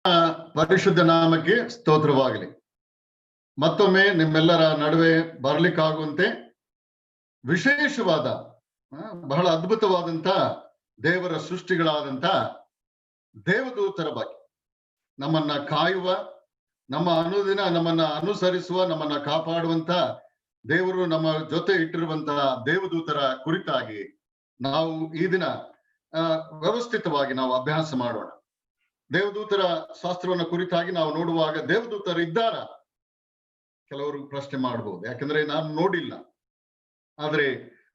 ಪರಿಶುದ್ಧ ನಾಮಕ್ಕೆ ಸ್ತೋತ್ರವಾಗಲಿ. ಮತ್ತೊಮ್ಮೆ ನಿಮ್ಮೆಲ್ಲರ ನಡುವೆ ಬರ್ಲಿಕ್ಕಾಗುವಂತೆ ವಿಶೇಷವಾದ ಬಹಳ ಅದ್ಭುತವಾದಂತ ದೇವರ ಸೃಷ್ಟಿಗಳಾದಂತ ದೇವದೂತರ ಬಗ್ಗೆ, ನಮ್ಮನ್ನ ಕಾಯುವ, ನಮ್ಮ ಅನುದಿನ ನಮ್ಮನ್ನ ಅನುಸರಿಸುವ, ನಮ್ಮನ್ನ ಕಾಪಾಡುವಂತ ದೇವರು ನಮ್ಮ ಜೊತೆ ಇಟ್ಟಿರುವಂತಹ ದೇವದೂತರ ಕುರಿತಾಗಿ ನಾವು ಈ ದಿನ ವ್ಯವಸ್ಥಿತವಾಗಿ ನಾವು ಅಭ್ಯಾಸ ಮಾಡೋಣ. ದೇವದೂತರ ಶಾಸ್ತ್ರವನ್ನ ಕುರಿತಾಗಿ ನಾವು ನೋಡುವಾಗ ದೇವದೂತರು ಇದ್ದಾರ? ಕೆಲವರು ಪ್ರಶ್ನೆ ಮಾಡಬಹುದು, ಯಾಕಂದ್ರೆ ನಾನು ನೋಡಿಲ್ಲ. ಆದ್ರೆ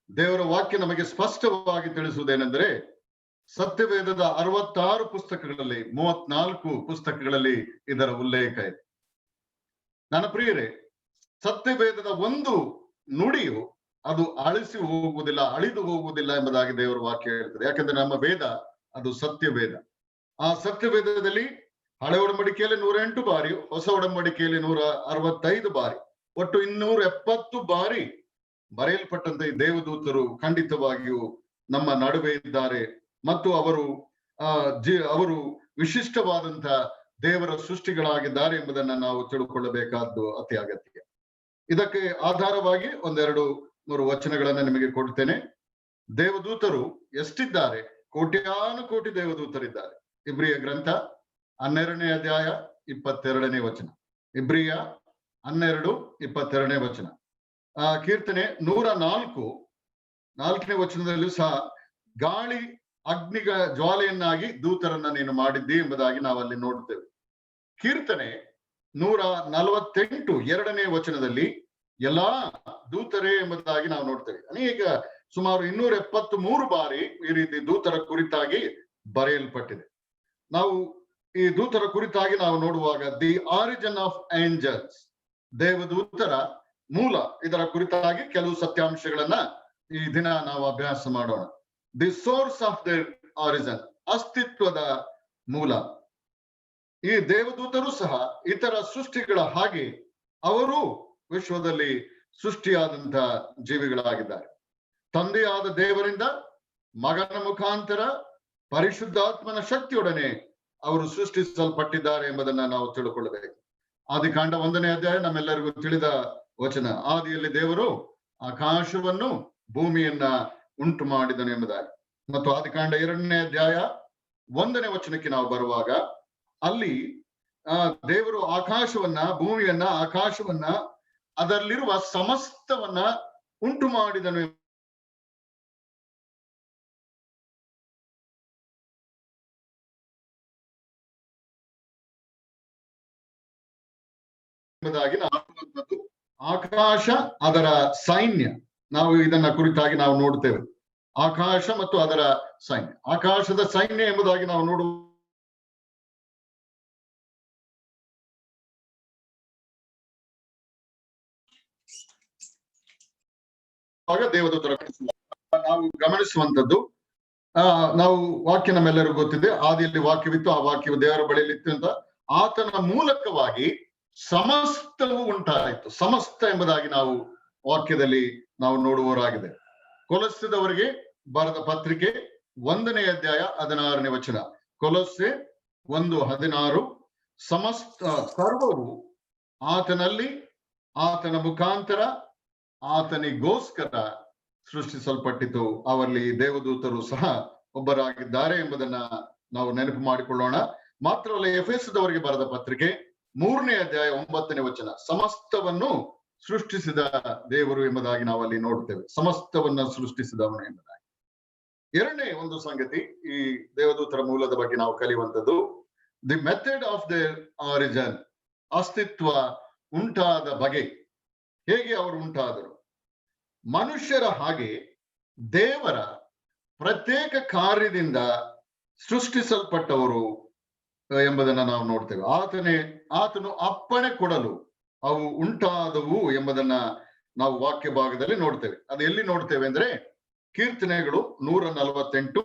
ದೇವರ ವಾಕ್ಯ ನಮಗೆ ಸ್ಪಷ್ಟವಾಗಿ ತಿಳಿಸುವುದೇನೆಂದ್ರೆ, ಸತ್ಯವೇದದ 66 ಪುಸ್ತಕಗಳಲ್ಲಿ 34 ಪುಸ್ತಕಗಳಲ್ಲಿ ಇದರ ಉಲ್ಲೇಖ ಇದೆ. ನನ್ನ ಪ್ರಿಯರೇ, ಸತ್ಯವೇದದ ಒಂದು ನುಡಿಯು ಅದು ಅಳಿಸಿ ಹೋಗುವುದಿಲ್ಲ, ಅಳಿದು ಹೋಗುವುದಿಲ್ಲ ಎಂಬುದಾಗಿ ದೇವರ ವಾಕ್ಯ ಹೇಳ್ತದೆ. ಯಾಕಂದ್ರೆ ನಮ್ಮ ವೇದ ಅದು ಸತ್ಯವೇದ. ಆ ಸತ್ಯವೇದದಲ್ಲಿ ಹಳೆ ಒಡಂಬಡಿಕೆಯಲ್ಲಿ 108 ಬಾರಿ, ಹೊಸ ಒಡಂಬಡಿಕೆಯಲ್ಲಿ 165 ಬಾರಿ, ಒಟ್ಟು 270 ಬಾರಿ ಬರೆಯಲ್ಪಟ್ಟಂತ ಈ ದೇವದೂತರು ಖಂಡಿತವಾಗಿಯೂ ನಮ್ಮ ನಡುವೆ ಇದ್ದಾರೆ ಮತ್ತು ಅವರು ವಿಶಿಷ್ಟವಾದಂತ ದೇವರ ಸೃಷ್ಟಿಗಳಾಗಿದ್ದಾರೆ ಎಂಬುದನ್ನ ನಾವು ತಿಳ್ಕೊಳ್ಳಬೇಕಾದ್ದು ಅತಿ ಅಗತ್ಯ. ಇದಕ್ಕೆ ಆಧಾರವಾಗಿ 1-2-3 ವಚನಗಳನ್ನ ನಿಮಗೆ ಕೊಡ್ತೇನೆ. ದೇವದೂತರು ಎಷ್ಟಿದ್ದಾರೆ? ಕೋಟ್ಯಾನುಕೋಟಿ ದೇವದೂತರಿದ್ದಾರೆ. ಇಬ್ರಿಯ ಗ್ರಂಥ 12ನೇ ಅಧ್ಯಾಯ 22ನೇ ವಚನ. ಇಬ್ರಿಯ 12:22 ವಚನ. ಕೀರ್ತನೆ 104:4ನೇ ವಚನದಲ್ಲೂ ಸಹ ಗಾಳಿ ಅಗ್ನಿಗ ಜ್ವಾಲೆಯನ್ನಾಗಿ ದೂತರನ್ನ ನೀನು ಮಾಡಿದ್ದಿ ಎಂಬುದಾಗಿ ನಾವಲ್ಲಿ ನೋಡ್ತೇವೆ. ಕೀರ್ತನೆ 148 2ನೇ ವಚನದಲ್ಲಿ ಎಲ್ಲಾ ದೂತರೇ ಎಂಬುದಾಗಿ ನಾವು ನೋಡ್ತೇವೆ. ಅನೇಕ ಸುಮಾರು 273 ಬಾರಿ ಈ ರೀತಿ ದೂತರ ಕುರಿತಾಗಿ ಬರೆಯಲ್ಪಟ್ಟಿದೆ. ನಾವು ಈ ದೂತರ ಕುರಿತಾಗಿ ನಾವು ನೋಡುವಾಗ ದಿ ಆರಿಜಿನ್ ಆಫ್ ಏಂಜಲ್ಸ್, ದೇವದೂತರ ಮೂಲ, ಇದರ ಕುರಿತಾಗಿ ಕೆಲವು ಸತ್ಯಾಂಶಗಳನ್ನ ಈ ದಿನ ನಾವು ಅಭ್ಯಾಸ ಮಾಡೋಣ. The source of the origin, ಅಸ್ತಿತ್ವದ ಮೂಲ. ಈ ದೇವದೂತರು ಸಹ ಇತರ ಸೃಷ್ಟಿಗಳ ಹಾಗೆ ಅವರು ವಿಶ್ವದಲ್ಲಿ ಸೃಷ್ಟಿಯಾದಂತ ಜೀವಿಗಳಾಗಿದ್ದಾರೆ. ತಂದೆಯಾದ ದೇವರಿಂದ ಮಗನ ಮುಖಾಂತರ ಪರಿಶುದ್ಧಾತ್ಮನ ಶಕ್ತಿಯೊಡನೆ ಅವರು ಸೃಷ್ಟಿಸಲ್ಪಟ್ಟಿದ್ದಾರೆ ಎಂಬುದನ್ನ ನಾವು ತಿಳ್ಕೊಳ್ಳಬೇಕು. ಆದಿಕಾಂಡ 1ನೇ ಅಧ್ಯಾಯ ನಮ್ಮೆಲ್ಲರಿಗೂ ತಿಳಿದ ವಚನ. ಆದಿಯಲ್ಲಿ ದೇವರು ಆಕಾಶವನ್ನು ಭೂಮಿಯನ್ನ ಉಂಟು ಮಾಡಿದನು ಎಂಬುದಾಗಿ. ಮತ್ತು ಆದಿಕಾಂಡ 2ನೇ ಅಧ್ಯಾಯ 1ನೇ ವಚನಕ್ಕೆ ನಾವು ಬರುವಾಗ ಅಲ್ಲಿ ದೇವರು ಆಕಾಶವನ್ನ, ಭೂಮಿಯನ್ನ, ಆಕಾಶವನ್ನ, ಅದರಲ್ಲಿರುವ ಸಮಸ್ತವನ್ನ ಉಂಟು ಮಾಡಿದನು ಎಂಬುದಾಗಿ ನಾವು ಆಕಾಶ, ಅದರ ಸೈನ್ಯ, ನಾವು ಇದನ್ನ ಕುರಿತಾಗಿ ನಾವು ನೋಡ್ತೇವೆ. ಆಕಾಶ ಮತ್ತು ಅದರ ಸೈನ್ಯ, ಆಕಾಶದ ಸೈನ್ಯ ಎಂಬುದಾಗಿ ನಾವು ನೋಡುವ ದೇವದೂತರ ನಾವು ಗಮನಿಸುವಂತದ್ದು, ನಾವು ವಾಕ್ಯ ನಮ್ಮೆಲ್ಲರಿಗೂ ಗೊತ್ತಿದೆ. ಆದಿಯಲ್ಲಿ ವಾಕ್ಯವಿತ್ತು, ಆ ವಾಕ್ಯವು ದೇವರ ಬಳಿಯಲ್ಲಿತ್ತು ಅಂತ. ಆತನ ಮೂಲಕವಾಗಿ ಸಮಸ್ತವು ಉಂಟಾಯಿತು. ಸಮಸ್ತ ಎಂಬುದಾಗಿ ನಾವು ವಾಕ್ಯದಲ್ಲಿ ನಾವು ನೋಡುವವರಾಗಿದೆ. ಕೊಲೊಸ್ಸೆದವರಿಗೆ ಬರೆದ ಪತ್ರಿಕೆ 1ನೇ ಅಧ್ಯಾಯ 16ನೇ ವಚನ. ಕೊಲೊಸ್ಸೆ 1:16, ಸಮಸ್ತ ಸರ್ವವು ಆತನಲ್ಲಿ, ಆತನ ಮುಖಾಂತರ, ಆತನಿಗೋಸ್ಕರ ಸೃಷ್ಟಿಸಲ್ಪಟ್ಟಿತು. ಅವರಲ್ಲಿ ದೇವದೂತರು ಸಹ ಒಬ್ಬರಾಗಿದ್ದಾರೆ ಎಂಬುದನ್ನ ನಾವು ನೆನಪು ಮಾಡಿಕೊಳ್ಳೋಣ. ಮಾತ್ರವಲ್ಲ, ಎಫೆಸದವರಿಗೆ ಬರೆದ ಪತ್ರಿಕೆ 3ನೇ ಅಧ್ಯಾಯ 9ನೇ ವಚನ, ಸಮಸ್ತವನ್ನು ಸೃಷ್ಟಿಸಿದ ದೇವರು ಎಂಬುದಾಗಿ ನಾವು ಅಲ್ಲಿ ನೋಡ್ತೇವೆ. ಸಮಸ್ತವನ್ನ ಸೃಷ್ಟಿಸಿದವನು ಎಂಬುದಾಗಿ. ಎರಡನೇ ಒಂದು ಸಂಗತಿ ಈ ದೇವದೂತರ ಮೂಲದ ಬಗ್ಗೆ ನಾವು ಕಲಿಯುವಂಥದ್ದು, the method of the origin, ಅಸ್ತಿತ್ವ ಉಂಟಾದ ಬಗೆ. ಹೇಗೆ ಅವರು ಉಂಟಾದರು? ಮನುಷ್ಯರ ಹಾಗೆ ದೇವರ ಪ್ರತ್ಯೇಕ ಕಾರ್ಯದಿಂದ ಸೃಷ್ಟಿಸಲ್ಪಟ್ಟವರು ಎಂಬುದನ್ನ ನಾವು ನೋಡ್ತೇವೆ. ಆತನು ಅಪ್ಪಣೆ ಕೊಡಲು ಅವು ಉಂಟಾದವು ಎಂಬುದನ್ನ ನಾವು ವಾಕ್ಯ ಭಾಗದಲ್ಲಿ ನೋಡ್ತೇವೆ. ಅದು ಎಲ್ಲಿ ನೋಡ್ತೇವೆ ಅಂದ್ರೆ ಕೀರ್ತನೆಗಳು 148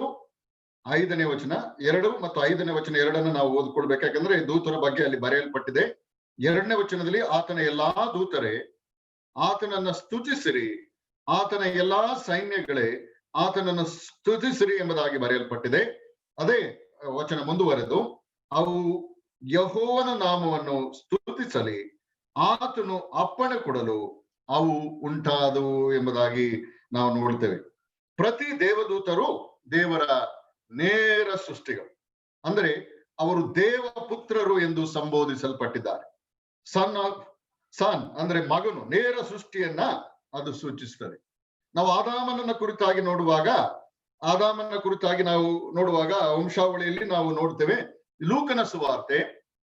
5ನೇ ವಚನ 2 ಮತ್ತು 5ನೇ ವಚನ 2 ನಾವು ಓದ್ಕೊಳ್ಬೇಕು. ಯಾಕಂದ್ರೆ ದೂತರ ಬಗ್ಗೆ ಅಲ್ಲಿ ಬರೆಯಲ್ಪಟ್ಟಿದೆ. 2ನೇ ವಚನದಲ್ಲಿ ಆತನ ಎಲ್ಲಾ ದೂತರೇ ಆತನನ್ನ ಸ್ತುತಿಸಿರಿ, ಆತನ ಎಲ್ಲಾ ಸೈನ್ಯಗಳೇ ಆತನನ್ನು ಸ್ತುತಿಸಿರಿ ಎಂಬುದಾಗಿ ಬರೆಯಲ್ಪಟ್ಟಿದೆ. ಅದೇ ವಚನ ಮುಂದುವರೆದು ಅವು ಯೆಹೋವನ ನಾಮವನ್ನು ಸ್ತುತಿಸಲಿ, ಆತನು ಅಪ್ಪಣೆ ಕೊಡಲು ಅವು ಉಂಟಾದವು ಎಂಬುದಾಗಿ ನಾವು ನೋಡ್ತೇವೆ. ಪ್ರತಿ ದೇವದೂತರು ದೇವರ ನೇರ ಸೃಷ್ಟಿಗಳು, ಅಂದರೆ ಅವರು ದೇವ ಪುತ್ರರು ಎಂದು ಸಂಬೋಧಿಸಲ್ಪಟ್ಟಿದ್ದಾರೆ. ಸನ್ ಅಂದ್ರೆ ಮಗನು, ನೇರ ಸೃಷ್ಟಿಯನ್ನ ಅದು ಸೂಚಿಸ್ತದೆ. ನಾವು ಆದಾಮನ ಕುರಿತಾಗಿ ನೋಡುವಾಗ ವಂಶಾವಳಿಯಲ್ಲಿ ನಾವು ನೋಡ್ತೇವೆ. ಲೂಕನ ಸುವಾರ್ತೆ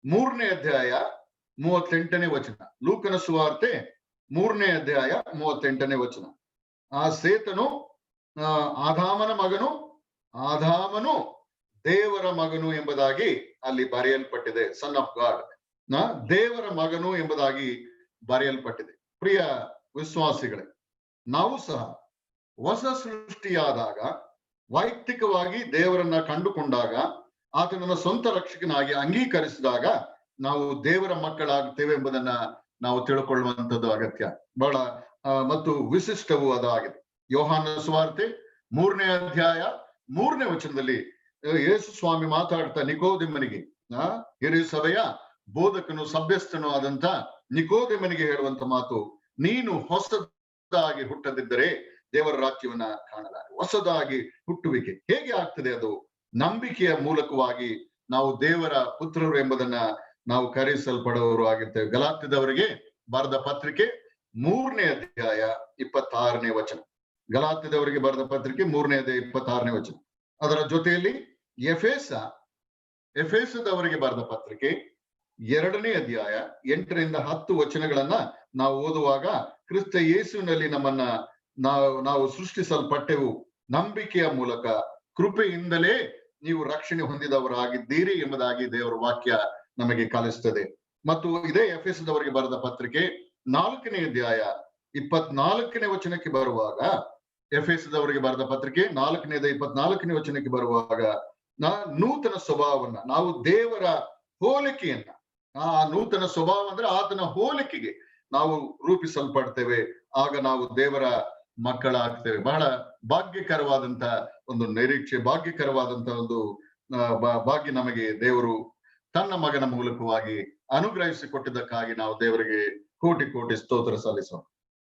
3ನೇ ಅಧ್ಯಾಯ 38ನೇ ವಚನ. ಲೂಕನ ಸುವಾರ್ತೆ 3ನೇ ಅಧ್ಯಾಯ 38ನೇ ವಚನ. ಆ ಸೇತನು ಆದಾಮನ ಮಗನು, ಆದಾಮನು ದೇವರ ಮಗನು ಎಂಬುದಾಗಿ ಅಲ್ಲಿ ಬರೆಯಲ್ಪಟ್ಟಿದೆ. ಸನ್ ಆಫ್ ಗಾಡ್, ದೇವರ ಮಗನು ಎಂಬುದಾಗಿ ಬರೆಯಲ್ಪಟ್ಟಿದೆ. ಪ್ರಿಯ ವಿಶ್ವಾಸಿಗಳೇ, ನಾವು ಸಹ ಹೊಸ ಸೃಷ್ಟಿಯಾದಾಗ, ವೈಯಕ್ತಿಕವಾಗಿ ದೇವರನ್ನ ಕಂಡುಕೊಂಡಾಗ, ಆತನನ್ನ ಸ್ವಂತ ರಕ್ಷಕನಾಗಿ ಅಂಗೀಕರಿಸಿದಾಗ ನಾವು ದೇವರ ಮಕ್ಕಳಾಗ್ತೇವೆ ಎಂಬುದನ್ನ ನಾವು ತಿಳ್ಕೊಳ್ಳುವಂಥದ್ದು ಅಗತ್ಯ, ಬಹಳ ಮತ್ತು ವಿಶಿಷ್ಟವೂ ಅದಾಗಿದೆ. ಯೋಹಾನ ಸುವಾರ್ತೆ 3ನೇ ಅಧ್ಯಾಯ 3ನೇ ವಚನದಲ್ಲಿ ಯೇಸು ಸ್ವಾಮಿ ಮಾತಾಡ್ತಾ ನಿಕೋದೇಮನಿಗೆ, ಹಿರಿಯ ಸಭೆಯ ಬೋಧಕನು ಸಭ್ಯಸ್ಥನು ಆದಂತ ನಿಕೋದೇಮನಿಗೆ ಹೇಳುವಂತ ಮಾತು, ನೀನು ಹೊಸದಾಗಿ ಹುಟ್ಟದಿದ್ದರೆ ದೇವರ ರಾಜ್ಯವನ್ನ ಕಾಣಲಾರೆ. ಹೊಸದಾಗಿ ಹುಟ್ಟುವಿಕೆ ಹೇಗೆ ಆಗ್ತದೆ? ಅದು ನಂಬಿಕೆಯ ಮೂಲಕವಾಗಿ ನಾವು ದೇವರ ಪುತ್ರರು ಎಂಬುದನ್ನ ನಾವು ಕರೆಸಲ್ಪಡುವವರು ಆಗಿರ್ತೇವೆ. ಗಲಾತ್ಯದವರಿಗೆ ಬರೆದ ಪತ್ರಿಕೆ 3ನೇ ಅಧ್ಯಾಯ 26ನೇ ವಚನ. ಗಲಾತ್ಯದವರಿಗೆ ಬರೆದ ಪತ್ರಿಕೆ 3ನೇ ಅಧ್ಯಾಯ 26ನೇ ವಚನ. ಅದರ ಜೊತೆಯಲ್ಲಿ ಎಫೆಸದವರಿಗೆ ಬರೆದ ಪತ್ರಿಕೆ 2ನೇ ಅಧ್ಯಾಯ 8ರಿಂದ 10 ವಚನಗಳನ್ನ ನಾವು ಓದುವಾಗ, ಕ್ರಿಸ್ತ ಯೇಸುವಿನಲ್ಲಿ ನಮ್ಮನ್ನ ನಾವು ಸೃಷ್ಟಿಸಲ್ಪಟ್ಟೆವು, ನಂಬಿಕೆಯ ಮೂಲಕ ಕೃಪೆಯಿಂದಲೇ ನೀವು ರಕ್ಷಣೆ ಹೊಂದಿದವರಾಗಿದ್ದೀರಿ ಎಂಬುದಾಗಿ ದೇವರ ವಾಕ್ಯ ನಮಗೆ ಕಲಿಸ್ತದೆ. ಮತ್ತು ಇದೇ ಎಫೆಸದವರಿಗೆ ಬರೆದ ಪತ್ರಿಕೆ 4ನೇ ಅಧ್ಯಾಯ 24ನೇ ವಚನಕ್ಕೆ ಬರುವಾಗ, ಎಫೆಸದವರಿಗೆ ಬರೆದ ಪತ್ರಿಕೆ 4ನೇ ಅಧ್ಯಾಯ 24ನೇ ವಚನಕ್ಕೆ ಬರುವಾಗ, ನೂತನ ಸ್ವಭಾವವನ್ನ, ನಾವು ದೇವರ ಹೋಲಿಕೆಯನ್ನ, ಆ ನೂತನ ಸ್ವಭಾವ ಅಂದ್ರೆ ಆತನ ಹೋಲಿಕೆಗೆ ನಾವು ರೂಪಿಸಲ್ಪಡ್ತೇವೆ, ಆಗ ನಾವು ದೇವರ ಮಕ್ಕಳಾಗ್ತೇವೆ. ಬಹಳ ಭಾಗ್ಯಕರವಾದಂತ ಒಂದು ನಿರೀಕ್ಷೆ, ಭಾಗ್ಯಕರವಾದಂತ ಒಂದು ಭಾಗ್ಯ ನಮಗೆ ದೇವರು ತನ್ನ ಮಗನ ಮೂಲಕವಾಗಿ ಅನುಗ್ರಹಿಸಿಕೊಟ್ಟಿದ್ದಕ್ಕಾಗಿ ನಾವು ದೇವರಿಗೆ ಕೋಟಿ ಕೋಟಿ ಸ್ತೋತ್ರ ಸಲ್ಲಿಸೋಣ.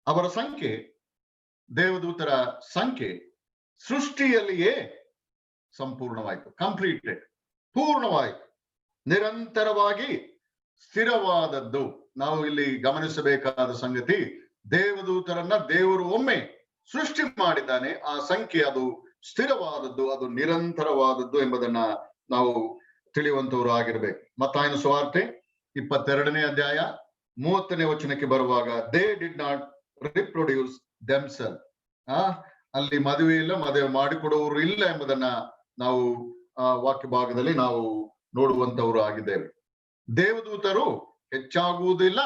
ಅವರ ಸಂಖ್ಯೆ, ದೇವದೂತರ ಸಂಖ್ಯೆ ಸೃಷ್ಟಿಯಲ್ಲಿಯೇ ಸಂಪೂರ್ಣವಾಯಿತು, ಕಂಪ್ಲೀಟೆಡ್, ಪೂರ್ಣವಾಯಿತು, ನಿರಂತರವಾಗಿ ಸ್ಥಿರವಾದದ್ದು. ನಾವು ಇಲ್ಲಿ ಗಮನಿಸಬೇಕಾದ ಸಂಗತಿ, ದೇವದೂತರನ್ನ ದೇವರು ಒಮ್ಮೆ ಸೃಷ್ಟಿ ಮಾಡಿದ್ದಾನೆ, ಆ ಸಂಖ್ಯೆ ಅದು ಸ್ಥಿರವಾದದ್ದು, ಅದು ನಿರಂತರವಾದದ್ದು ಎಂಬುದನ್ನ ನಾವು ತಿಳಿಯುವಂತವರು ಆಗಿರ್ಬೇಕು. ಮತ್ತಾಯನ ಸುವಾರ್ತೆ 22ನೇ ಅಧ್ಯಾಯ 30ನೇ ವಚನಕ್ಕೆ ಬರುವಾಗ, ದೇ ಡಿಡ್ ನಾಟ್ ರಿಪ್ರೊಡ್ಯೂಸ್ ದೆಮ್ಸೆಲ್, ಅಲ್ಲಿ ಮದುವೆ ಇಲ್ಲ, ಮದುವೆ ಮಾಡಿಕೊಡುವವರು ಇಲ್ಲ ಎಂಬುದನ್ನ ನಾವು ವಾಕ್ಯ ಭಾಗದಲ್ಲಿ ನಾವು ನೋಡುವಂತವರು ಆಗಿದ್ದೇವೆ. ದೇವದೂತರು ಹೆಚ್ಚಾಗುವುದಿಲ್ಲ,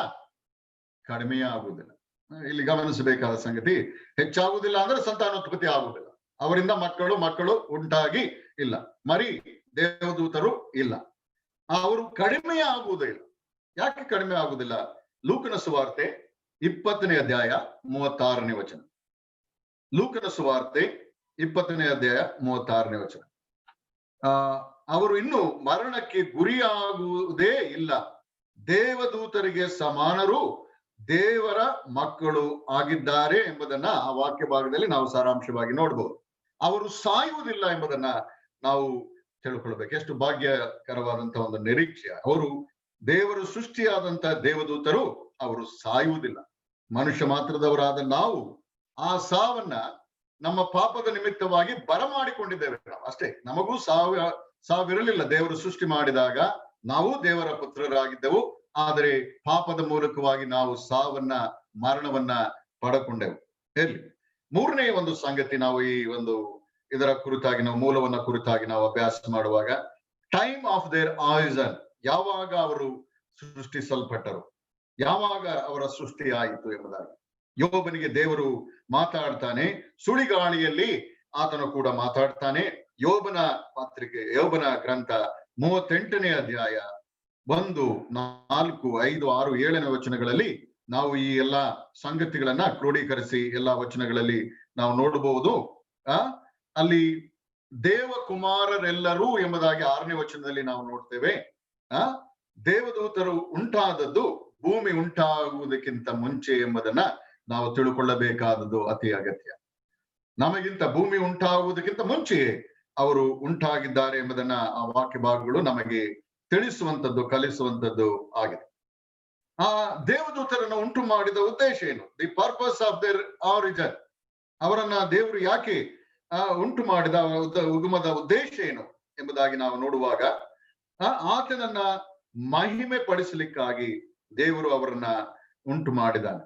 ಕಡಿಮೆ ಆಗುವುದಿಲ್ಲ. ಇಲ್ಲಿ ಗಮನಿಸಬೇಕಾದ ಸಂಗತಿ, ಹೆಚ್ಚಾಗುವುದಿಲ್ಲ ಅಂದ್ರೆ ಸಂತಾನೋತ್ಪತ್ತಿ ಆಗುವುದಿಲ್ಲ, ಅವರಿಂದ ಮಕ್ಕಳು ಉಂಟಾಗಿ ಇಲ್ಲ, ಮರಿ ದೇವದೂತರು ಇಲ್ಲ. ಅವರು ಕಡಿಮೆ ಆಗುವುದೇ ಇಲ್ಲ. ಯಾಕೆ ಕಡಿಮೆ ಆಗುವುದಿಲ್ಲ? ಲೂಕನ ಸುವಾರ್ತೆ 20ನೇ ಅಧ್ಯಾಯ 36ನೇ ವಚನ. ಲೂಕನ ಸುವಾರ್ತೆ 20ನೇ ಅಧ್ಯಾಯ 36ನೇ ವಚನ. ಅವರು ಇನ್ನು ಮರಣಕ್ಕೆ ಗುರಿಯಾಗುವುದೇ ಇಲ್ಲ, ದೇವದೂತರಿಗೆ ಸಮಾನರು, ದೇವರ ಮಕ್ಕಳು ಆಗಿದ್ದಾರೆ ಎಂಬುದನ್ನ ಆ ವಾಕ್ಯ ಭಾಗದಲ್ಲಿ ನಾವು ಸಾರಾಂಶವಾಗಿ ನೋಡ್ಬೋದು. ಅವರು ಸಾಯುವುದಿಲ್ಲ ಎಂಬುದನ್ನ ನಾವು ತಿಳ್ಕೊಳ್ಬೇಕು. ಎಷ್ಟು ಭಾಗ್ಯಕರವಾದಂತಹ ಒಂದು ನಿರೀಕ್ಷೆ. ಅವರು ದೇವರು ಸೃಷ್ಟಿಯಾದಂತ ದೇವದೂತರು, ಅವರು ಸಾಯುವುದಿಲ್ಲ. ಮನುಷ್ಯ ಮಾತ್ರದವರಾದ ನಾವು ಆ ಸಾವನ್ನ ನಮ್ಮ ಪಾಪದ ನಿಮಿತ್ತವಾಗಿ ಬರಮಾಡಿಕೊಂಡಿದ್ದೇವೆ ನಾವು ಅಷ್ಟೇ. ನಮಗೂ ಸಾವಿರಲಿಲ್ಲ. ದೇವರು ಸೃಷ್ಟಿ ಮಾಡಿದಾಗ ನಾವು ದೇವರ ಪುತ್ರರಾಗಿದ್ದೆವು, ಆದರೆ ಪಾಪದ ಮೂಲಕವಾಗಿ ನಾವು ಸಾವನ್ನ, ಮರಣವನ್ನ ಪಡಕೊಂಡೆವು. ಇರ್ಲಿ, ಮೂರನೇ ಒಂದು ಸಂಗತಿ, ನಾವು ಈ ಒಂದು ಇದರ ಕುರಿತಾಗಿ, ನಾವು ಮೂಲವನ್ನ ಕುರಿತಾಗಿ ನಾವು ಅಭ್ಯಾಸ ಮಾಡುವಾಗ, ಟೈಮ್ ಆಫ್ ದೇರ್ ಆರಿಜಿನ್, ಯಾವಾಗ ಅವರು ಸೃಷ್ಟಿಸಲ್ಪಟ್ಟರು, ಯಾವಾಗ ಅವರ ಸೃಷ್ಟಿ ಆಯಿತು ಎಂಬುದಾಗಿ ಯೋಬನಿಗೆ ದೇವರು ಮಾತಾಡ್ತಾನೆ. ಸುಳಿಗಾಳಿಯಲ್ಲಿ ಆತನು ಕೂಡ ಮಾತಾಡ್ತಾನೆ. ಯೋಬನ ಪತ್ರಿಕೆ, ಯೋಬನ ಗ್ರಂಥ 38ನೇ ಅಧ್ಯಾಯ 1, 4, 5, 6, 7ನೇ ವಚನಗಳಲ್ಲಿ ನಾವು ಈ ಎಲ್ಲಾ ಸಂಗತಿಗಳನ್ನ ಕ್ರೋಢೀಕರಿಸಿ ಎಲ್ಲಾ ವಚನಗಳಲ್ಲಿ ನಾವು ನೋಡಬಹುದು. ಅಲ್ಲಿ ದೇವಕುಮಾರರೆಲ್ಲರೂ ಎಂಬುದಾಗಿ 6ನೇ ವಚನದಲ್ಲಿ ನಾವು ನೋಡ್ತೇವೆ. ದೇವದೂತರು ಉಂಟಾದದ್ದು ಭೂಮಿ ಉಂಟಾಗುವುದಕ್ಕಿಂತ ಮುಂಚೆ ಎಂಬುದನ್ನ ನಾವು ತಿಳ್ಕೊಳ್ಳಬೇಕಾದದ್ದು ಅತಿ ಅಗತ್ಯ. ನಮಗಿಂತ ಭೂಮಿ ಉಂಟಾಗುವುದಕ್ಕಿಂತ ಮುಂಚೆಯೇ ಅವರು ಉಂಟಾಗಿದ್ದಾರೆ ಎಂಬುದನ್ನ ಆ ವಾಕ್ಯ ಭಾಗಗಳು ನಮಗೆ ತಿಳಿಸುವಂತದ್ದು, ಕಲಿಸುವಂತದ್ದು ಆಗಿದೆ. ಆ ದೇವದೂತರನ್ನು ಉಂಟು ಮಾಡಿದ ಉದ್ದೇಶ ಏನು? The purpose of their origin. ಅವರನ್ನ ದೇವರು ಯಾಕೆ ಉಂಟು ಮಾಡಿದ ಉಗಮದ ಉದ್ದೇಶ ಏನು ಎಂಬುದಾಗಿ ನಾವು ನೋಡುವಾಗ, ಆತನನ್ನ ಮಹಿಮೆ ಪಡಿಸಲಿಕ್ಕಾಗಿ ದೇವರು ಅವರನ್ನ ಉಂಟು ಮಾಡಿದ್ದಾನೆ.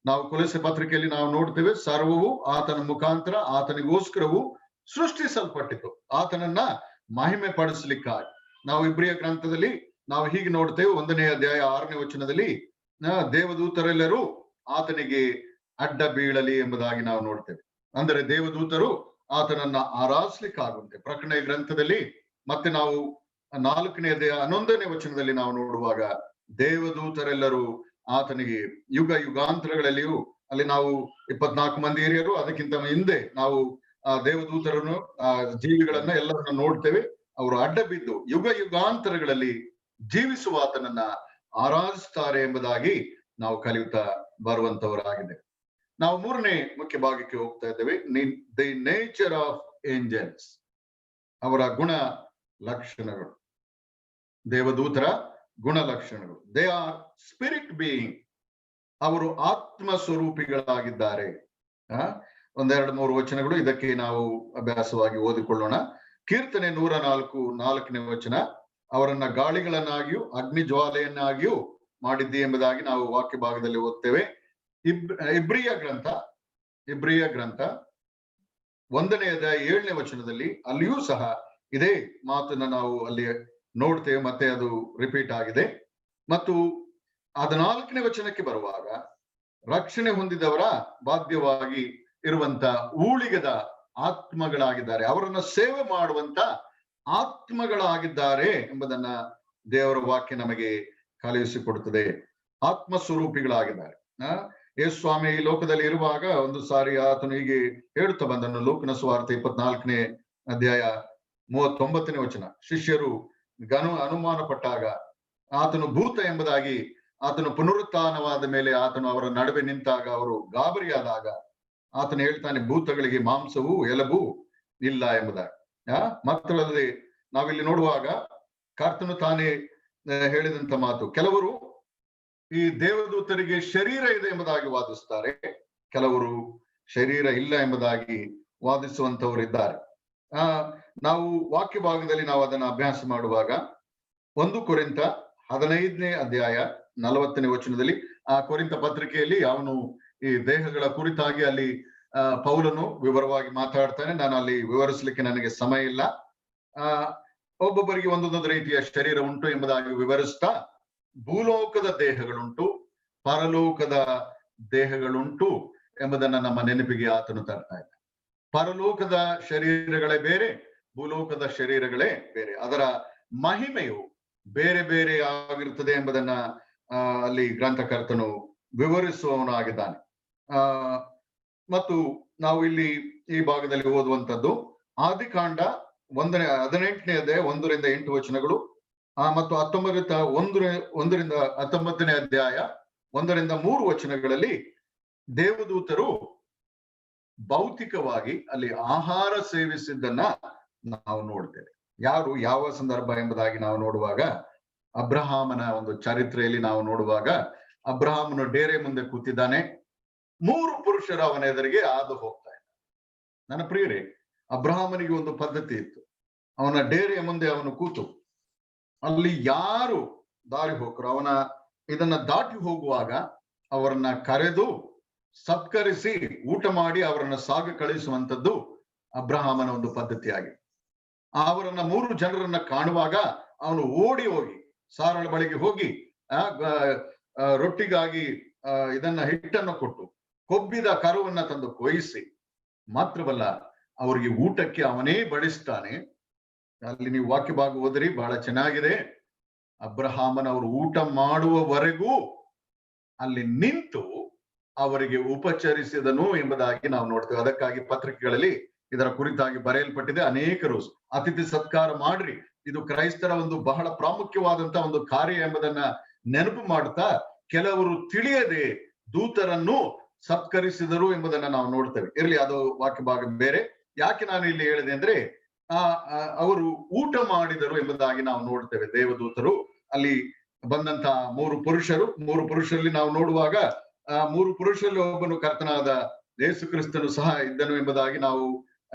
ನಾವು ಕೊಲೊಸ್ಸೆ ಪತ್ರಿಕೆಯಲ್ಲಿ ನಾವು ನೋಡ್ತೇವೆ, ಸರ್ವವು ಆತನ ಮುಖಾಂತರ ಆತನಿಗೋಸ್ಕರವು ಸೃಷ್ಟಿಸಲ್ಪಟ್ಟಿತು, ಆತನನ್ನ ಮಹಿಮೆ ಪಡಿಸಲಿಕ್ಕಾಗಿ. ನಾವು ಇಬ್ರಿಯ ಗ್ರಂಥದಲ್ಲಿ ನಾವು ಹೀಗೆ ನೋಡ್ತೇವೆ, 1ನೇ ಅಧ್ಯಾಯ 6ನೇ ವಚನದಲ್ಲಿ ದೇವದೂತರೆಲ್ಲರೂ ಆತನಿಗೆ ಅಡ್ಡ ಬೀಳಲಿ ಎಂಬುದಾಗಿ ನಾವು ನೋಡ್ತೇವೆ. ಅಂದರೆ ದೇವದೂತರು ಆತನನ್ನ ಆರಾಧಿಸ್ಲಿಕ್ಕಾಗುವಂತೆ. ಪ್ರಕಟಣೆ ಗ್ರಂಥದಲ್ಲಿ ಮತ್ತೆ ನಾವು 4ನೇ ಅಧ್ಯಾಯ 11ನೇ ವಚನದಲ್ಲಿ ನಾವು ನೋಡುವಾಗ ದೇವದೂತರೆಲ್ಲರೂ ಆತನಿಗೆ ಯುಗ ಯುಗಾಂತರಗಳಲ್ಲಿಯೂ, ಅಲ್ಲಿ ನಾವು 24 ಮಂದಿ ಹಿರಿಯರು, ಅದಕ್ಕಿಂತ ಹಿಂದೆ ನಾವು ದೇವದೂತರನ್ನು ಜೀವಿಗಳನ್ನ ಎಲ್ಲರನ್ನ ನೋಡ್ತೇವೆ. ಅವರು ಅಡ್ಡ ಬಿದ್ದು ಯುಗ ಯುಗಾಂತರಗಳಲ್ಲಿ ಜೀವಿಸುವ ಆತನನ್ನ ಆರಾಧಿಸ್ತಾರೆ ಎಂಬುದಾಗಿ ನಾವು ಕಲಿಯುತ್ತಾ ಬರುವಂತವರಾಗಿದ್ದೇವೆ. ನಾವು 3ನೇ ಮುಖ್ಯ ಭಾಗಕ್ಕೆ ಹೋಗ್ತಾ ಇದ್ದೇವೆ. ದಿ ನೇಚರ್ ಆಫ್ ಏಂಜಲ್ಸ್, ಅವರ ಗುಣ ಲಕ್ಷಣಗಳು, ದೇವದೂತರ ಗುಣ ಲಕ್ಷಣಗಳು. ದೇ ಆರ್ ಸ್ಪಿರಿಟ್ ಬೀಯಿಂಗ್, ಅವರು ಆತ್ಮ ಸ್ವರೂಪಿಗಳಾಗಿದ್ದಾರೆ. 1-2-3 ವಚನಗಳು ಇದಕ್ಕೆ ನಾವು ಅಭ್ಯಾಸವಾಗಿ ಓದಿಕೊಳ್ಳೋಣ. ಕೀರ್ತನೆ 104:4ನೇ ವಚನ, ಅವರನ್ನ ಗಾಳಿಗಳನ್ನಾಗಿಯೂ ಅಗ್ನಿ ಜ್ವಾಲೆಯನ್ನಾಗಿಯೂ ಮಾಡಿದ್ದಿ ಎಂಬುದಾಗಿ ನಾವು ವಾಕ್ಯ ಭಾಗದಲ್ಲಿ ಓದ್ತೇವೆ. ಇಬ್ರಿಯ ಗ್ರಂಥ 1ನೇ ಅಧ್ಯಾಯ 7ನೇ ವಚನದಲ್ಲಿ ಅಲ್ಲಿಯೂ ಸಹ ಇದೇ ಮಾತನ್ನ ನಾವು ಅಲ್ಲಿ ನೋಡ್ತೇವೆ, ಮತ್ತೆ ಅದು ರಿಪೀಟ್ ಆಗಿದೆ. ಮತ್ತು 14ನೇ ವಚನಕ್ಕೆ ಬರುವಾಗ ರಕ್ಷಣೆ ಹೊಂದಿದವರ ಬಾಧ್ಯವಾಗಿ ಇರುವಂತ ಊಳಿಗದ ಆತ್ಮಗಳಾಗಿದ್ದಾರೆ, ಅವರನ್ನ ಸೇವೆ ಮಾಡುವಂತ ಆತ್ಮಗಳಾಗಿದ್ದಾರೆ ಎಂಬುದನ್ನ ದೇವರ ವಾಕ್ಯ ನಮಗೆ ಕಲಿಸಿಕೊಡುತ್ತದೆ. ಆತ್ಮ ಸ್ವರೂಪಿಗಳಾಗಿದ್ದಾರೆ. ಯೇಸು ಸ್ವಾಮಿ ಈ ಲೋಕದಲ್ಲಿ ಇರುವಾಗ ಒಂದು ಸಾರಿ ಆತನು ಹೀಗೆ ಹೇಳುತ್ತಾ ಬಂದನು. ಲೂಕನ ಸುವಾರ್ತೆ 24ನೇ ಅಧ್ಯಾಯ 39ನೇ ವಚನ, ಶಿಷ್ಯರು ಅನುಮಾನ ಪಟ್ಟಾಗ, ಆತನು ಭೂತ ಎಂಬುದಾಗಿ, ಆತನು ಪುನರುತ್ಥಾನವಾದ ಮೇಲೆ ಆತನು ಅವರ ನಡುವೆ ನಿಂತಾಗ ಅವರು ಗಾಬರಿಯಾದಾಗ ಆತನು ಹೇಳ್ತಾನೆ, ಭೂತಗಳಿಗೆ ಮಾಂಸವು ಎಲುಬು ಇಲ್ಲ ಎಂಬುದಾಗಿ. ಮಾತ್ರಲ್ಲದೆ ನಾವಿಲ್ಲಿ ನೋಡುವಾಗ ಕರ್ತನು ತಾನೇ ಹೇಳಿದಂತ ಮಾತು, ಕೆಲವರು ಈ ದೇವದೂತರಿಗೆ ಶರೀರ ಇದೆ ಎಂಬುದಾಗಿ ವಾದಿಸ್ತಾರೆ, ಕೆಲವರು ಶರೀರ ಇಲ್ಲ ಎಂಬುದಾಗಿ ವಾದಿಸುವಂತವರು ಇದ್ದಾರೆ. ನಾವು ವಾಕ್ಯ ಭಾಗದಲ್ಲಿ ನಾವು ಅದನ್ನ ಅಭ್ಯಾಸ ಮಾಡುವಾಗ 1 ಕೊರಿಂಥ 15ನೇ ಅಧ್ಯಾಯ 40ನೇ ವಚನದಲ್ಲಿ, ಆ ಕೊರಿಂಥ ಪತ್ರಿಕೆಯಲ್ಲಿ ಅವನು ಈ ದೇಹಗಳ ಕುರಿತಾಗಿ ಅಲ್ಲಿ ಪೌಲನು ವಿವರವಾಗಿ ಮಾತಾಡ್ತಾನೆ. ನಾನು ಅಲ್ಲಿ ವಿವರಿಸಲಿಕ್ಕೆ ನನಗೆ ಸಮಯ ಇಲ್ಲ. ಒಬ್ಬೊಬ್ಬರಿಗೆ ಒಂದೊಂದು ರೀತಿಯ ಶರೀರ ಉಂಟು ಎಂಬುದಾಗಿ ವಿವರಿಸ್ತಾ, ಭೂಲೋಕದ ದೇಹಗಳುಂಟು, ಪರಲೋಕದ ದೇಹಗಳುಂಟು ಎಂಬುದನ್ನ ನಮ್ಮ ನೆನಪಿಗೆ ಆತನು ತರ್ತಾ ಇದ್ದ. ಪರಲೋಕದ ಶರೀರಗಳೇ ಬೇರೆ, ಭೂಲೋಕದ ಶರೀರಗಳೇ ಬೇರೆ, ಅದರ ಮಹಿಮೆಯು ಬೇರೆ ಬೇರೆ ಆಗಿರುತ್ತದೆ ಎಂಬುದನ್ನ ಅಲ್ಲಿ ಗ್ರಂಥಕರ್ತನು ವಿವರಿಸುವವನಾಗಿದ್ದಾನೆ. ಮತ್ತು ನಾವು ಇಲ್ಲಿ ಈ ಭಾಗದಲ್ಲಿ ಓದುವಂತದ್ದು ಆದಿಕಾಂಡ 18ನೇ ಅಧ್ಯಾಯ 1-8 ವಚನಗಳು, ಮತ್ತು 19ನೇ ಅಧ್ಯಾಯ 1-3 ವಚನಗಳಲ್ಲಿ ದೇವದೂತರು ಭೌತಿಕವಾಗಿ ಅಲ್ಲಿ ಆಹಾರ ಸೇವಿಸಿದ್ದನ್ನ ನಾವು ನೋಡ್ತೇವೆ. ಯಾರು, ಯಾವ ಸಂದರ್ಭ ಎಂಬುದಾಗಿ ನಾವು ನೋಡುವಾಗ, ಅಬ್ರಹಾಮನ ಒಂದು ಚರಿತ್ರೆಯಲ್ಲಿ ನಾವು ನೋಡುವಾಗ, ಅಬ್ರಹಾಮನು ಡೇರೆ ಮುಂದೆ ಕೂತಿದ್ದಾನೆ, 3 ಪುರುಷರು ಅವನ ಎದುರಿಗೆ ಹಾದು ಹೋಗ್ತಾ ಇದ್ದಾರೆ. ನನ್ನ ಪ್ರಿಯರೇ, ಅಬ್ರಹಾಮನಿಗೆ ಒಂದು ಪದ್ಧತಿ ಇತ್ತು. ಅವನ ಡೇರೆಯ ಮುಂದೆ ಅವನು ಕೂತು ಅಲ್ಲಿ ಯಾರು ದಾರಿ ಹೋಗರು ಅವನ ಇದನ್ನ ದಾಟಿ ಹೋಗುವಾಗ ಅವರನ್ನ ಕರೆದು ಸತ್ಕರಿಸಿ ಊಟ ಮಾಡಿ ಅವರನ್ನ ಸಾಗ ಕಳಿಸುವಂತದ್ದು ಅಬ್ರಹಾಮನ ಒಂದು ಪದ್ಧತಿಯಾಗಿದೆ. ಅವರನ್ನ 3 ಜನರನ್ನ ಕಾಣುವಾಗ ಅವನು ಓಡಿ ಹೋಗಿ ಸಾರಳ ಬಳಿಗೆ ಹೋಗಿ ರೊಟ್ಟಿಗಾಗಿ ಇದನ್ನ ಹಿಟ್ಟನ್ನು ಕೊಟ್ಟು ಕೊಬ್ಬಿದ ಕರುವನ್ನ ತಂದು ಕೊಯ್ಯಿಸಿ, ಮಾತ್ರವಲ್ಲ ಅವರಿಗೆ ಊಟಕ್ಕೆ ಅವನೇ ಬಡಿಸ್ತಾನೆ. ಅಲ್ಲಿ ನೀವು ವಾಕ್ಯ ಭಾಗ ಓದ್ರಿ, ಬಹಳ ಚೆನ್ನಾಗಿದೆ. ಅಬ್ರಹಾಮನವರು ಊಟ ಮಾಡುವವರೆಗೂ ಅಲ್ಲಿ ನಿಂತು ಅವರಿಗೆ ಉಪಚರಿಸಿದನು ಎಂಬುದಾಗಿ ನಾವು ನೋಡ್ತೇವೆ. ಅದಕ್ಕಾಗಿ ಪತ್ರಿಕೆಗಳಲ್ಲಿ ಇದರ ಕುರಿತಾಗಿ ಬರೆಯಲ್ಪಟ್ಟಿದೆ. ಅನೇಕರು ಅತಿಥಿ ಸತ್ಕಾರ ಮಾಡ್ರಿ, ಇದು ಕ್ರೈಸ್ತರ ಒಂದು ಬಹಳ ಪ್ರಾಮುಖ್ಯವಾದಂತ ಒಂದು ಕಾರ್ಯ ಎಂಬುದನ್ನ ನೆನಪು ಮಾಡ್ತಾ ಕೆಲವರು ತಿಳಿಯದೆ ದೂತರನ್ನು ಸತ್ಕರಿಸಿದರು ಎಂಬುದನ್ನ ನಾವು ನೋಡ್ತೇವೆ. ಇರ್ಲಿ, ಅದು ವಾಕ್ಯ ಭಾಗ ಬೇರೆ. ಯಾಕೆ ನಾನು ಇಲ್ಲಿ ಹೇಳಿದೆ ಅಂದ್ರೆ ಅವರು ಊಟ ಮಾಡಿದರು ಎಂಬುದಾಗಿ ನಾವು ನೋಡ್ತೇವೆ. ದೇವದೂತರು ಅಲ್ಲಿ ಬಂದಂತ ಮೂರು ಪುರುಷರಲ್ಲಿ ನಾವು ನೋಡುವಾಗ ಮೂರು ಪುರುಷರಲ್ಲಿ ಒಬ್ಬನು ಕರ್ತನಾದ ಯೇಸು ಕ್ರಿಸ್ತನು ಸಹ ಇದ್ದನು ಎಂಬುದಾಗಿ ನಾವು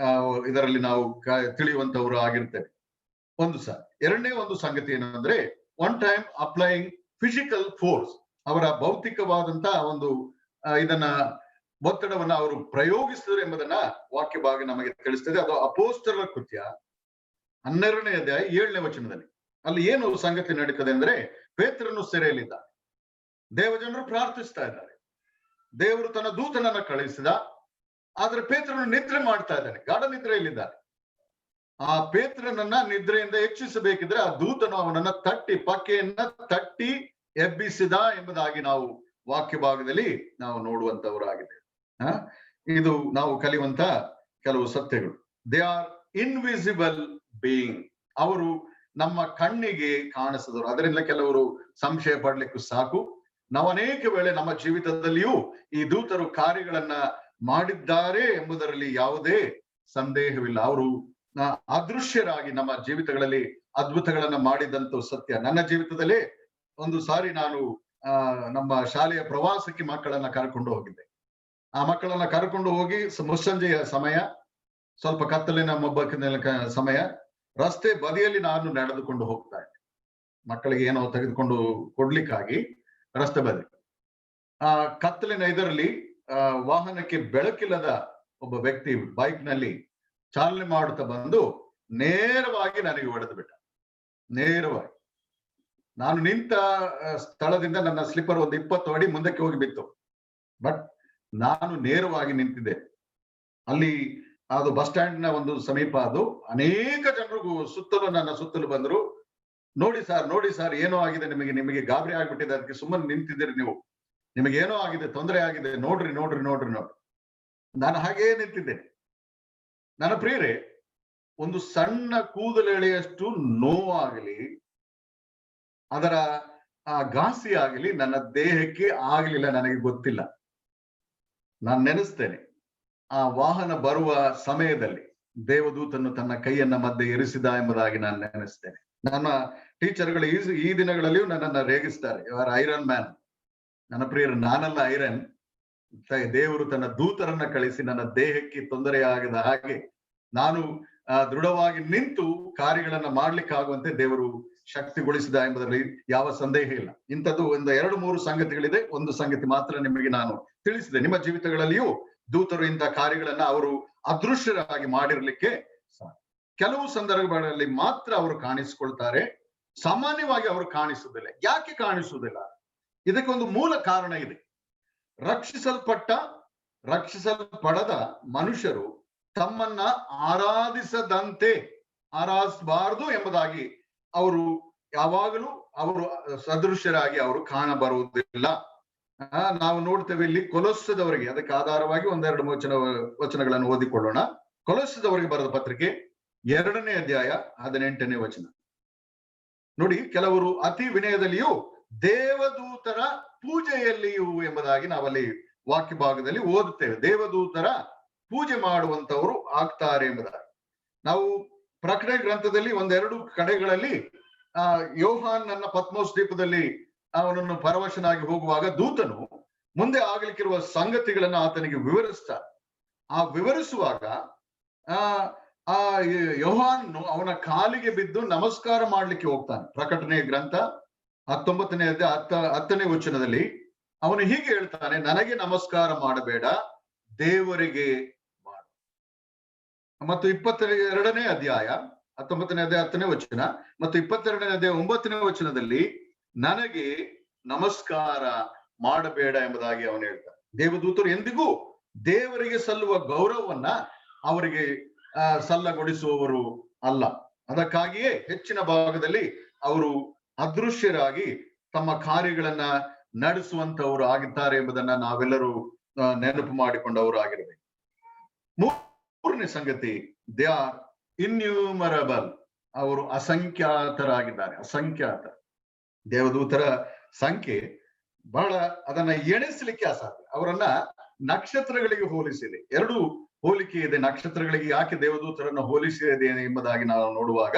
ಇದರಲ್ಲಿ ನಾವು ತಿಳಿಯುವಂತವರು ಆಗಿರ್ತೇವೆ. ಎರಡನೇ ಒಂದು ಸಂಗತಿ ಏನಂದ್ರೆ, one time applying physical force, ಅವರ ಭೌತಿಕವಾದಂತ ಒಂದು ಇದನ್ನ ಒತ್ತಡವನ್ನ ಅವರು ಪ್ರಯೋಗಿಸಿದರು ಎಂಬುದನ್ನ ವಾಕ್ಯ ಭಾಗ ನಮಗೆ ತಿಳಿಸ್ತದೆ. ಅದು ಅಪೊಸ್ತಲರ ಕೃತ್ಯ 12ನೇ ಅಧ್ಯಾಯ 7ನೇ ವಚನದಲ್ಲಿ. ಅಲ್ಲಿ ಏನು ಸಂಗತಿ ನಡೀತದೆ ಅಂದ್ರೆ, ಪೇತ್ರನು ಸೆರೆಯಲ್ಲಿದ್ದಾನೆ, ದೇವಜನರು ಪ್ರಾರ್ಥಿಸ್ತಾ ಇದ್ದಾರೆ, ದೇವರು ತನ್ನ ದೂತನನ್ನ ಕಳಿಸಿದ, ಆದ್ರೆ ಪೇತ್ರನು ನಿದ್ರೆ ಮಾಡ್ತಾ ಇದ್ದಾನೆ, ಗಾಢ ನಿದ್ರೆಯಲ್ಲಿದ್ದಾನೆ. ಆ ಪೇತ್ರನನ್ನ ನಿದ್ರೆಯಿಂದ ಹೆಚ್ಚಿಸಬೇಕಿದ್ರೆ ಆ ದೂತನು ಅವನನ್ನ ಪಕ್ಕೆಯನ್ನ ತಟ್ಟಿ ಎಬ್ಬಿಸಿದ ಎಂಬುದಾಗಿ ನಾವು ವಾಕ್ಯ ಭಾಗದಲ್ಲಿ ನಾವು ನೋಡುವಂತವರಾಗಿದ್ದೇವೆ. ಇದು ನಾವು ಕಲಿಯುವಂತ ಕೆಲವು ಸತ್ಯಗಳು. ದೇ ಆರ್ ಇನ್ವಿಸಿಬಲ್ ಬೀಯಿಂಗ್, ಅವರು ನಮ್ಮ ಕಣ್ಣಿಗೆ ಕಾಣಿಸಿದವರು. ಅದರಿಂದ ಕೆಲವರು ಸಂಶಯ ಪಡ್ಲಿಕ್ಕೂ ಸಾಕು. ನಾವು ಅನೇಕ ವೇಳೆ ನಮ್ಮ ಜೀವಿತದಲ್ಲಿಯೂ ಈ ದೂತರು ಕಾರ್ಯಗಳನ್ನ ಮಾಡಿದ್ದಾರೆ ಎಂಬುದರಲ್ಲಿ ಯಾವುದೇ ಸಂದೇಹವಿಲ್ಲ. ಅವರು ಅದೃಶ್ಯರಾಗಿ ನಮ್ಮ ಜೀವಿತಗಳಲ್ಲಿ ಅದ್ಭುತಗಳನ್ನ ಮಾಡಿದಂತ ಸತ್ಯ. ನನ್ನ ಜೀವಿತದಲ್ಲಿ ಒಂದು ಸಾರಿ ನಾನು ನಮ್ಮ ಶಾಲೆಯ ಪ್ರವಾಸಕ್ಕೆ ಮಕ್ಕಳನ್ನ ಕರ್ಕೊಂಡು ಹೋಗಿದ್ದೆ. ಆ ಮಕ್ಕಳನ್ನ ಕರ್ಕೊಂಡು ಹೋಗಿ ಮುಸ್ಸಂಜೆಯ ಸಮಯ, ಸ್ವಲ್ಪ ಕತ್ತಲಿನ ಮೊಬ್ಬಕ್ಕಿನ ಸಮಯ, ರಸ್ತೆ ಬದಿಯಲ್ಲಿ ನಾನು ನಡೆದುಕೊಂಡು ಹೋಗ್ತಾ ಇದ್ದೆ. ಮಕ್ಕಳಿಗೆ ಏನೋ ತೆಗೆದುಕೊಂಡು ಕೊಡ್ಲಿಕ್ಕಾಗಿ ರಸ್ತೆ ಬದಿ ಕತ್ತಲಿನ ಇದರಲ್ಲಿ ವಾಹನಕ್ಕೆ ಬೆಳಕಿಲ್ಲದ ಒಬ್ಬ ವ್ಯಕ್ತಿ ಬೈಕ್ ನಲ್ಲಿ ಚಾಲನೆ ಮಾಡುತ್ತಾ ಬಂದು ನೇರವಾಗಿ ನನಗೆ ಹೊಡೆದು ಬಿಟ್ಟ. ನೇರವಾಗಿ ನಾನು ನಿಂತ ಸ್ಥಳದಿಂದ ನನ್ನ ಸ್ಲಿಪ್ಪರ್ ಒಂದು 20 ಅಡಿ ಮುಂದಕ್ಕೆ ಹೋಗಿ ಬಿತ್ತು. ಬಟ್ ನಾನು ನೇರವಾಗಿ ನಿಂತಿದ್ದೆ. ಅಲ್ಲಿ ಅದು ಬಸ್ ಸ್ಟ್ಯಾಂಡ್ ನ ಒಂದು ಸಮೀಪ. ಅದು ಅನೇಕ ಜನರು ಸುತ್ತಲೂ ನನ್ನ ಸುತ್ತಲೂ ಬಂದ್ರು. ನೋಡಿ ಸರ್ ಏನೋ ಆಗಿದೆ, ನಿಮಗೆ ಗಾಬರಿ ಆಗ್ಬಿಟ್ಟಿದೆ, ಅದಕ್ಕೆ ಸುಮ್ಮನೆ ನಿಂತಿದ್ದೀರಿ ನೀವು, ನಿಮಗೆ ಏನೋ ಆಗಿದೆ, ತೊಂದರೆ ಆಗಿದೆ, ನೋಡ್ರಿ. ನಾನು ಹಾಗೇ ನಿಂತಿದ್ದೇನೆ. ನನ್ನ ಪ್ರಿಯರೇ, ಒಂದು ಸಣ್ಣ ಕೂದಲೆಳೆಯಷ್ಟು ನೋವಾಗಲಿ, ಅದರ ಘಾಸಿ ಆಗಲಿ ನನ್ನ ದೇಹಕ್ಕೆ ಆಗಲಿಲ್ಲ. ನನಗೆ ಗೊತ್ತಿಲ್ಲ. ನಾನು ನೆನೆಸ್ತೇನೆ, ಆ ವಾಹನ ಬರುವ ಸಮಯದಲ್ಲಿ ದೇವದೂತನು ತನ್ನ ಕೈಯನ್ನ ಮಧ್ಯೆ ಇರಿಸಿದ ಎಂಬುದಾಗಿ ನಾನು ನೆನೆಸ್ತೇನೆ. ನನ್ನ ಟೀಚರ್ಗಳು ಈ ದಿನಗಳಲ್ಲಿಯೂ ನನ್ನನ್ನ ರೇಗಿಸ್ತಾರೆ, ಇವರ ಐರನ್ ಮ್ಯಾನ್. ನನ್ನ ಪ್ರಿಯರು, ನಾನಲ್ಲ ಐರನ್. ದೇವರು ತನ್ನ ದೂತರನ್ನ ಕಳಿಸಿ ನನ್ನ ದೇಹಕ್ಕೆ ತೊಂದರೆಯಾಗದ ಹಾಗೆ ನಾನು ದೃಢವಾಗಿ ನಿಂತು ಕಾರ್ಯಗಳನ್ನ ಮಾಡ್ಲಿಕ್ಕಾಗುವಂತೆ ದೇವರು ಶಕ್ತಿಗೊಳಿಸಿದ ಎಂಬುದರಲ್ಲಿ ಯಾವ ಸಂದೇಹ ಇಲ್ಲ. ಇಂಥದ್ದು ಒಂದು 2-3 ಸಂಗತಿಗಳಿದೆ. ಒಂದು ಸಂಗತಿ ಮಾತ್ರ ನಿಮಗೆ ನಾನು ತಿಳಿಸಿದೆ. ನಿಮ್ಮ ಜೀವಿತಗಳಲ್ಲಿಯೂ ದೂತರು ಇಂಥ ಕಾರ್ಯಗಳನ್ನ ಅವರು ಅದೃಶ್ಯರಾಗಿ ಮಾಡಿರ್ಲಿಕ್ಕೆ ಕೆಲವು ಸಂದರ್ಭಗಳಲ್ಲಿ ಮಾತ್ರ ಅವರು ಕಾಣಿಸಿಕೊಳ್ತಾರೆ. ಸಾಮಾನ್ಯವಾಗಿ ಅವರು ಕಾಣಿಸುವುದಿಲ್ಲ. ಯಾಕೆ ಕಾಣಿಸುವುದಿಲ್ಲ? ಇದಕ್ಕೊಂದು ಮೂಲ ಕಾರಣ ಇದೆ. ರಕ್ಷಿಸಲ್ಪಡದ ಮನುಷ್ಯರು ತಮ್ಮನ್ನ ಆರಾಧಿಸಬಾರದು ಎಂಬುದಾಗಿ ಅವರು ಯಾವಾಗಲೂ ಸದೃಶ್ಯರಾಗಿ ಅವರು ಕಾಣಬರುವುದಿಲ್ಲ. ನಾವು ನೋಡ್ತೇವೆ ಇಲ್ಲಿ ಕೊಲೊಸ್ಸದವರಿಗೆ, ಅದಕ್ಕೆ ಆಧಾರವಾಗಿ 1-2 ವಚನಗಳನ್ನು ಓದಿಕೊಳ್ಳೋಣ. ಕೊಲೊಸ್ಸದವರಿಗೆ ಬರೆದ ಪತ್ರಿಕೆ 2ನೇ ಅಧ್ಯಾಯ 18ನೇ ವಚನ ನೋಡಿ. ಕೆಲವರು ಅತಿ ವಿನಯದಲ್ಲಿಯೂ ದೇವದೂತರ ಪೂಜೆಯಲ್ಲಿಯೂ ಎಂಬುದಾಗಿ ನಾವಲ್ಲಿ ವಾಕ್ಯ ಭಾಗದಲ್ಲಿ ಓದುತ್ತೇವೆ. ದೇವದೂತರ ಪೂಜೆ ಮಾಡುವಂತವರು ಆಗ್ತಾರೆ ಎಂಬುದಾಗಿ ನಾವು ಪ್ರಕಟಣೆ ಗ್ರಂಥದಲ್ಲಿ 1-2 ಕಡೆಗಳಲ್ಲಿ ಯೋಹಾನ್ ನನ್ನ ಪತ್ಮೋಸ್ ದ್ವೀಪದಲ್ಲಿ ಅವನನ್ನು ಪರವಶನಾಗಿ ಹೋಗುವಾಗ ದೂತನು ಮುಂದೆ ಆಗ್ಲಿಕ್ಕಿರುವ ಸಂಗತಿಗಳನ್ನ ಆತನಿಗೆ ವಿವರಿಸ್ತಾನೆ. ಆ ವಿವರಿಸುವಾಗ ಯೋಹಾನ್ ಅವನ ಕಾಲಿಗೆ ಬಿದ್ದು ನಮಸ್ಕಾರ ಮಾಡ್ಲಿಕ್ಕೆ ಹೋಗ್ತಾನೆ. ಪ್ರಕಟಣೆಯ ಗ್ರಂಥ 19ನೇ ಅಧ್ಯಾಯ 10ನೇ ವಚನದಲ್ಲಿ ಅವನು ಹೀಗೆ ಹೇಳ್ತಾನೆ, ನನಗೆ ನಮಸ್ಕಾರ ಮಾಡಬೇಡ, ದೇವರಿಗೆ ಮಾಡು. ಮತ್ತು 22ನೇ ಅಧ್ಯಾಯ 19ನೇ ಅಧ್ಯಾಯ 10ನೇ ವಚನ ಮತ್ತು 22ನೇ ಅಧ್ಯಾಯ 9ನೇ ವಚನದಲ್ಲಿ ನನಗೆ ನಮಸ್ಕಾರ ಮಾಡಬೇಡ ಎಂಬುದಾಗಿ ಅವನು ಹೇಳ್ತಾನೆ. ದೇವದೂತರು ಎಂದಿಗೂ ದೇವರಿಗೆ ಸಲ್ಲುವ ಗೌರವವನ್ನ ಅವರಿಗೆ ಸಲ್ಲಗೊಳಿಸುವವರು ಅಲ್ಲ. ಅದಕ್ಕಾಗಿಯೇ ಹೆಚ್ಚಿನ ಭಾಗದಲ್ಲಿ ಅವರು ಅದೃಶ್ಯರಾಗಿ ತಮ್ಮ ಕಾರ್ಯಗಳನ್ನ ನಡೆಸುವಂತವರು ಆಗಿದ್ದಾರೆ ಎಂಬುದನ್ನ ನಾವೆಲ್ಲರೂ ನೆನಪು ಮಾಡಿಕೊಂಡವರು ಆಗಿರಬೇಕು. 3ನೇ ಸಂಗತಿ, ದೇ ಆರ್ ಇನ್ಯೂಮರಬಲ್. ಅವರು ಅಸಂಖ್ಯಾತರಾಗಿದ್ದಾರೆ. ಅಸಂಖ್ಯಾತ ದೇವದೂತರ ಸಂಖ್ಯೆ ಬಹಳ, ಅದನ್ನ ಎಣಿಸಲಿಕ್ಕೆ ಅಸಾಧ್ಯ. ಅವರನ್ನ ನಕ್ಷತ್ರಗಳಿಗೆ ಹೋಲಿಸಿದೆ. ಎರಡು ಹೋಲಿಕೆ ಇದೆ. ನಕ್ಷತ್ರಗಳಿಗೆ ಯಾಕೆ ದೇವದೂತರನ್ನು ಹೋಲಿಸಿದೆ ಎಂಬುದಾಗಿ ನಾವು ನೋಡುವಾಗ,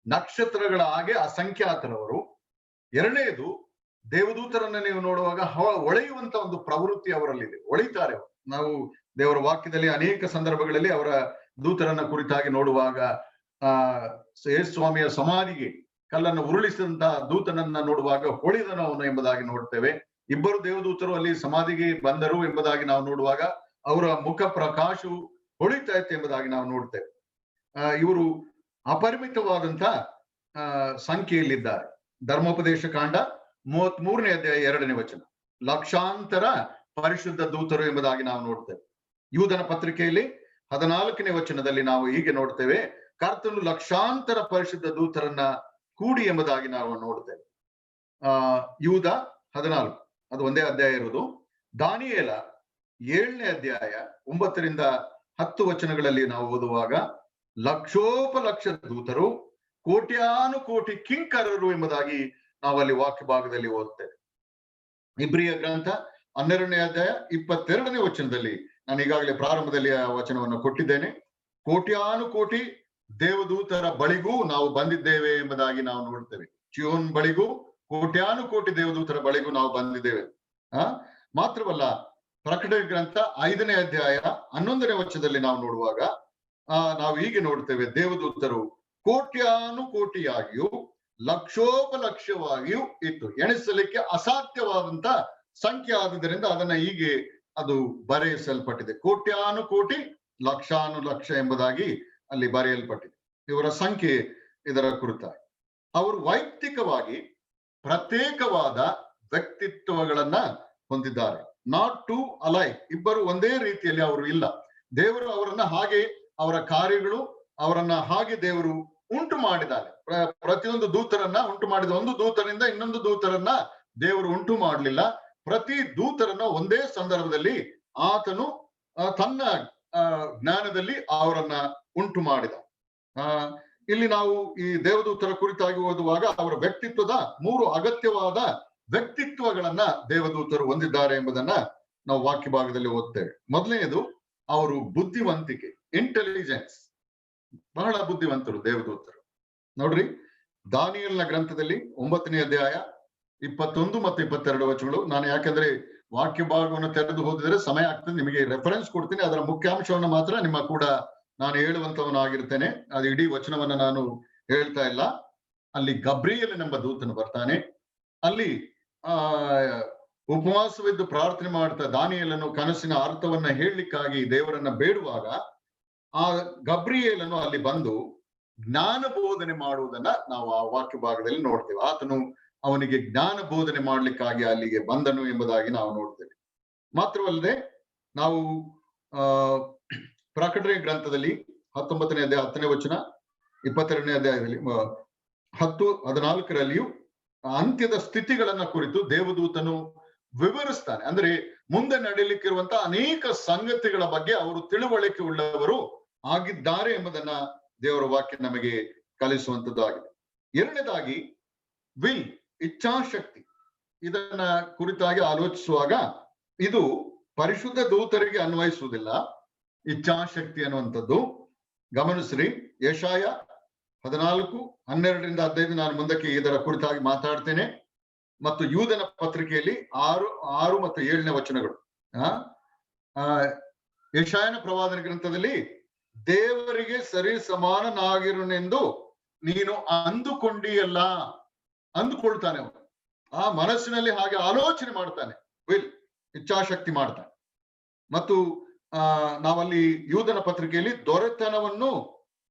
ನಕ್ಷತ್ರಗಳ ಹಾಗೆ ಅಸಂಖ್ಯಾತರವರು. ಎರಡನೇದು, ದೇವದೂತರನ್ನ ನೀವು ನೋಡುವಾಗ ಹೊಳೆಯುವಂತ ಒಂದು ಪ್ರವೃತ್ತಿ ಅವರಲ್ಲಿದೆ, ಹೊಳಿತಾರೆ. ನಾವು ದೇವರ ವಾಕ್ಯದಲ್ಲಿ ಅನೇಕ ಸಂದರ್ಭಗಳಲ್ಲಿ ಅವರ ದೂತರನ್ನ ಕುರಿತಾಗಿ ನೋಡುವಾಗ, ಯೇಸು ಸ್ವಾಮಿಯ ಸಮಾಧಿಗೆ ಕಲ್ಲನ್ನು ಉರುಳಿಸಿದಂತ ದೂತನನ್ನ ನೋಡುವಾಗ ಹೊಳಿದನು ಅವನು ಎಂಬುದಾಗಿ ನೋಡ್ತೇವೆ. ಇಬ್ಬರು ದೇವದೂತರು ಅಲ್ಲಿ ಸಮಾಧಿಗೆ ಬಂದರು ಎಂಬುದಾಗಿ ನಾವು ನೋಡುವಾಗ ಅವರ ಮುಖ ಪ್ರಕಾಶವು ಹೊಳಿತಾ ಇತ್ತು ಎಂಬುದಾಗಿ ನಾವು ನೋಡ್ತೇವೆ. ಇವರು ಅಪರಿಮಿತವಾದಂತ ಸಂಖ್ಯೆಯಲ್ಲಿದ್ದಾರೆ. ಧರ್ಮೋಪದೇಶ ಕಾಂಡ 33ನೇ ಅಧ್ಯಾಯ 2ನೇ ವಚನ, ಲಕ್ಷಾಂತರ ಪರಿಶುದ್ಧ ದೂತರು ಎಂಬುದಾಗಿ ನಾವು ನೋಡ್ತೇವೆ. ಯೂದನ ಪತ್ರಿಕೆಯಲ್ಲಿ 14ನೇ ವಚನದಲ್ಲಿ ನಾವು ಹೀಗೆ ನೋಡ್ತೇವೆ, ಕರ್ತನು ಲಕ್ಷಾಂತರ ಪರಿಶುದ್ಧ ದೂತರನ್ನ ಕೂಡಿ ಎಂಬುದಾಗಿ ನಾವು ನೋಡ್ತೇವೆ. ಯೂದ 14, ಅದು ಒಂದೇ ಅಧ್ಯಾಯ ಇರುವುದು. ದಾನಿಯೇಲ 7ನೇ ಅಧ್ಯಾಯ 9ರಿಂದ 10 ವಚನಗಳಲ್ಲಿ ನಾವು ಓದುವಾಗ, ಲಕ್ಷೋಪಲಕ್ಷ ದೂತರು, ಕೋಟ್ಯಾನುಕೋಟಿ ಕಿಂಕರರು ಎಂಬುದಾಗಿ ನಾವಲ್ಲಿ ವಾಕ್ಯ ಭಾಗದಲ್ಲಿ ಓದ್ತೇವೆ. ಇಬ್ರಿಯ ಗ್ರಂಥ 12ನೇ ಅಧ್ಯಾಯ 22ನೇ ವಚನದಲ್ಲಿ, ನಾನು ಈಗಾಗಲೇ ಪ್ರಾರಂಭದಲ್ಲಿ ಆ ವಚನವನ್ನು ಕೊಟ್ಟಿದ್ದೇನೆ, ಕೋಟ್ಯಾನುಕೋಟಿ ದೇವದೂತರ ಬಳಿಗೂ ನಾವು ಬಂದಿದ್ದೇವೆ ಎಂಬುದಾಗಿ ನಾವು ನೋಡ್ತೇವೆ. ಚಿಯೋನ್ ಬಳಿಗೂ, ಕೋಟ್ಯಾನುಕೋಟಿ ದೇವದೂತರ ಬಳಿಗೂ ನಾವು ಬಂದಿದ್ದೇವೆ. ಮಾತ್ರವಲ್ಲ, ಪ್ರಕಟಣೆ ಗ್ರಂಥ 5ನೇ ಅಧ್ಯಾಯ 11ನೇ ವಚನದಲ್ಲಿ ನಾವು ನೋಡುವಾಗ ನಾವು ಹೀಗೆ ನೋಡ್ತೇವೆ, ದೇವದೂತರು ಕೋಟ್ಯಾನುಕೋಟಿಯಾಗಿಯೂ ಲಕ್ಷೋಪಲಕ್ಷವಾಗಿಯೂ ಇತ್ತು. ಎಣಿಸಲಿಕ್ಕೆ ಅಸಾಧ್ಯವಾದಂತ ಸಂಖ್ಯೆ ಆದುದರಿಂದ ಅದನ್ನ ಹೀಗೆ ಅದು ಬರೆಯಿಸಲ್ಪಟ್ಟಿದೆ. ಕೋಟ್ಯಾನುಕೋಟಿ ಲಕ್ಷಾನುಲಕ್ಷ ಎಂಬುದಾಗಿ ಅಲ್ಲಿ ಬರೆಯಲ್ಪಟ್ಟಿದೆ. ಇವರ ಸಂಖ್ಯೆ ಇದರ ಕುರಿತಾಗಿ. ಅವರು ವೈಯಕ್ತಿಕವಾಗಿ ಪ್ರತ್ಯೇಕವಾದ ವ್ಯಕ್ತಿತ್ವಗಳನ್ನ ಹೊಂದಿದ್ದಾರೆ. ನಾಟ್ ಟು ಅಲೈಕ್, ಇಬ್ಬರು ಒಂದೇ ರೀತಿಯಲ್ಲಿ ಅವರು ಇಲ್ಲ. ದೇವರು ಅವರನ್ನ ಹಾಗೆ, ಅವರ ಕಾರ್ಯಗಳು ಅವರನ್ನ ಹಾಗೆ ದೇವರು ಉಂಟು ಮಾಡಿದ್ದಾರೆ. ಪ್ರತಿಯೊಂದು ದೂತರನ್ನ ಉಂಟು ಮಾಡಿದ, ಒಂದು ದೂತರಿಂದ ಇನ್ನೊಂದು ದೂತರನ್ನ ದೇವರು ಉಂಟು ಮಾಡಲಿಲ್ಲ. ಪ್ರತಿ ದೂತರನ್ನ ಒಂದೇ ಸಂದರ್ಭದಲ್ಲಿ ಆತನು ತನ್ನ ಜ್ಞಾನದಲ್ಲಿ ಅವರನ್ನ ಉಂಟು ಮಾಡಿದ. ಇಲ್ಲಿ ನಾವು ಈ ದೇವದೂತರ ಕುರಿತಾಗಿ ಓದುವಾಗ ಅವರ ವ್ಯಕ್ತಿತ್ವದ 3 ಅಗತ್ಯವಾದ ವ್ಯಕ್ತಿತ್ವಗಳನ್ನ ದೇವದೂತರು ಹೊಂದಿದ್ದಾರೆ ಎಂಬುದನ್ನ ನಾವು ವಾಕ್ಯ ಭಾಗದಲ್ಲಿ ಓದ್ತೇವೆ. ಮೊದಲನೆಯದು, ಅವರು ಬುದ್ಧಿವಂತಿಕೆ, ಇಂಟೆಲಿಜೆನ್ಸ್. ಬಹಳ ಬುದ್ಧಿವಂತರು ದೇವದೂತರು. ನೋಡ್ರಿ, ದಾನಿಯೇಲನ ಗ್ರಂಥದಲ್ಲಿ 9ನೇ ಅಧ್ಯಾಯ 21 ಮತ್ತು 22 ವಚನಗಳು. ನಾನು ಯಾಕಂದ್ರೆ ವಾಕ್ಯ ಭಾಗವನ್ನು ತೆರೆದು ಓದಿದರೆ ಸಮಯ ಆಗ್ತದೆ, ನಿಮಗೆ ರೆಫರೆನ್ಸ್ ಕೊಡ್ತೀನಿ. ಅದರ ಮುಖ್ಯಾಂಶವನ್ನು ಮಾತ್ರ ನಿಮ್ಮ ಕೂಡ ನಾನು ಹೇಳುವಂತವನಾಗಿರ್ತೇನೆ. ಅದು ಇಡೀ ವಚನವನ್ನ ನಾನು ಹೇಳ್ತಾ ಇಲ್ಲ. ಅಲ್ಲಿ ಗಬ್ರಿಯೇಲನೆಂಬ ದೂತನು ಬರ್ತಾನೆ. ಅಲ್ಲಿ ಉಪವಾಸವಿದ್ದು ಪ್ರಾರ್ಥನೆ ಮಾಡ್ತಾ ದಾನಿಯೇಲನು ಕನಸಿನ ಅರ್ಥವನ್ನ ಹೇಳಲಿಕ್ಕಾಗಿ ದೇವರನ್ನ ಬೇಡುವಾಗ, ಆ ಗಬ್ರಿಯೇಲನು ಅಲ್ಲಿ ಬಂದು ಜ್ಞಾನ ಬೋಧನೆ ಮಾಡುವುದನ್ನ ನಾವು ಆ ವಾಕ್ಯ ಭಾಗದಲ್ಲಿ ನೋಡ್ತೇವೆ. ಆತನು ಅವನಿಗೆ ಜ್ಞಾನ ಬೋಧನೆ ಮಾಡ್ಲಿಕ್ಕಾಗಿ ಅಲ್ಲಿಗೆ ಬಂದನು ಎಂಬುದಾಗಿ ನಾವು ನೋಡ್ತೇವೆ. ಮಾತ್ರವಲ್ಲದೆ ನಾವು ಪ್ರಕಟಣೆ ಗ್ರಂಥದಲ್ಲಿ 19ನೇ ಅಧ್ಯಾಯ 10ನೇ ವಚನ, 22ನೇ ಅಧ್ಯಾಯದಲ್ಲಿ 10-14ರಲ್ಲಿಯೂ ಅಂತ್ಯದ ಸ್ಥಿತಿಗಳನ್ನ ಕುರಿತು ದೇವದೂತನು ವಿವರಿಸ್ತಾನೆ. ಅಂದ್ರೆ ಮುಂದೆ ನಡೆಯಲಿಕ್ಕಿರುವಂತಹ ಅನೇಕ ಸಂಗತಿಗಳ ಬಗ್ಗೆ ಅವರು ತಿಳುವಳಿಕೆ ಉಳ್ಳವರು ಆಗಿದ್ದಾರೆ ಎಂಬುದನ್ನ ದೇವರ ವಾಕ್ಯ ನಮಗೆ ಕಲಿಸುವಂತದ್ದು ಆಗಿದೆ. ಎರಡನೇದಾಗಿ ವಿಲ್, ಇಚ್ಛಾಶಕ್ತಿ. ಇದನ್ನ ಕುರಿತಾಗಿ ಆಲೋಚಿಸುವಾಗ ಇದು ಪರಿಶುದ್ಧ ದೂತರಿಗೆ ಅನ್ವಯಿಸುವುದಿಲ್ಲ, ಇಚ್ಛಾಶಕ್ತಿ ಅನ್ನುವಂಥದ್ದು. ಗಮನಿಸ್ರಿ, ಯೆಶಾಯ 14:12-15 ನಾನು ಮುಂದಕ್ಕೆ ಇದರ ಕುರಿತಾಗಿ ಮಾತಾಡ್ತೇನೆ. ಮತ್ತು ಯೂದನ ಪತ್ರಿಕೆಯಲ್ಲಿ 6 ಮತ್ತು 7ನೇ ವಚನಗಳು. ಯೆಶಾಯನ ಪ್ರವಾದನ ಗ್ರಂಥದಲ್ಲಿ, ದೇವರಿಗೆ ಸರಿ ಸಮಾನನಾಗಿರುನೆಂದು ನೀನು ಅಂದುಕೊಂಡಿಯಲ್ಲ, ಅಂದುಕೊಳ್ತಾನೆ ಅವನು. ಆ ಮನಸ್ಸಿನಲ್ಲಿ ಹಾಗೆ ಆಲೋಚನೆ ಮಾಡ್ತಾನೆ, ವಿಲ್, ಇಚ್ಛಾಶಕ್ತಿ ಮಾಡ್ತಾನೆ. ಮತ್ತು ನಾವಲ್ಲಿ ಯೂದನ ಪತ್ರಿಕೆಯಲ್ಲಿ, ದೊರೆತನವನ್ನು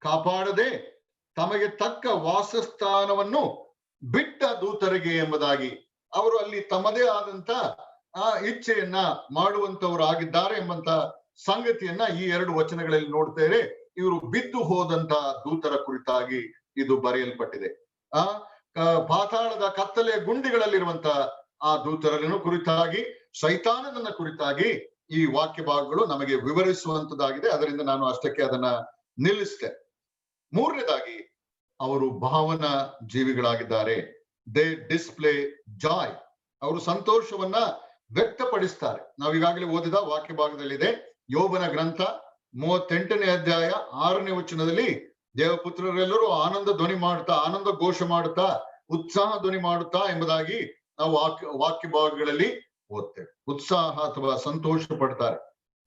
ಕಾಪಾಡದೆ ತಮಗೆ ತಕ್ಕ ವಾಸಸ್ಥಾನವನ್ನು ಬಿಟ್ಟ ದೂತರಿಗೆ ಎಂಬುದಾಗಿ ಅವರು ಅಲ್ಲಿ ತಮ್ಮದೇ ಆದಂತ ಇಚ್ಛೆಯನ್ನ ಮಾಡುವಂತವರು ಆಗಿದ್ದಾರೆ ಎಂಬಂತ ಸಂಗತಿಯನ್ನ ಈ 2 ವಚನಗಳಲ್ಲಿ ನೋಡ್ತೇವೆ. ಇವರು ಬಿದ್ದು ಹೋದಂತ ದೂತರ ಕುರಿತಾಗಿ ಇದು ಬರೆಯಲ್ಪಟ್ಟಿದೆ. ಪಾತಾಳದ ಕತ್ತಲೆಯ ಗುಂಡಿಗಳಲ್ಲಿರುವಂತ ಆ ದೂತರನ್ನು ಕುರಿತಾಗಿ, ಸೈತಾನನನ್ನ ಕುರಿತಾಗಿ ಈ ವಾಕ್ಯ ಭಾಗಗಳು ನಮಗೆ ವಿವರಿಸುವಂತದ್ದಾಗಿದೆ. ಅದರಿಂದ ನಾನು ಅಷ್ಟಕ್ಕೆ ಅದನ್ನ ನಿಲ್ಲಿಸ್ತೇನೆ. ಮೂರನೇದಾಗಿ ಅವರು ಭಾವನಾ ಜೀವಿಗಳಾಗಿದ್ದಾರೆ. ದೇ ಡಿಸ್ಪ್ಲೇ ಜಾಯ್, ಅವರು ಸಂತೋಷವನ್ನ ವ್ಯಕ್ತಪಡಿಸ್ತಾರೆ. ನಾವೀಗಾಗಲೇ ಓದಿದ ವಾಕ್ಯ ಭಾಗದಲ್ಲಿದೆ, ಯೋಬನ ಗ್ರಂಥ 38ನೇ ಅಧ್ಯಾಯ 6ನೇ ವಚನದಲ್ಲಿ ದೇವಪುತ್ರರೆಲ್ಲರೂ ಆನಂದ ಧ್ವನಿ ಮಾಡುತ್ತಾ, ಆನಂದ ಘೋಷ ಮಾಡುತ್ತಾ, ಉತ್ಸಾಹ ಧ್ವನಿ ಮಾಡುತ್ತಾ ಎಂಬುದಾಗಿ ನಾವು ವಾಕ್ಯ ಭಾಗಗಳಲ್ಲಿ ಓದ್ತೇವೆ. ಉತ್ಸಾಹ ಅಥವಾ ಸಂತೋಷ ಪಡ್ತಾರೆ.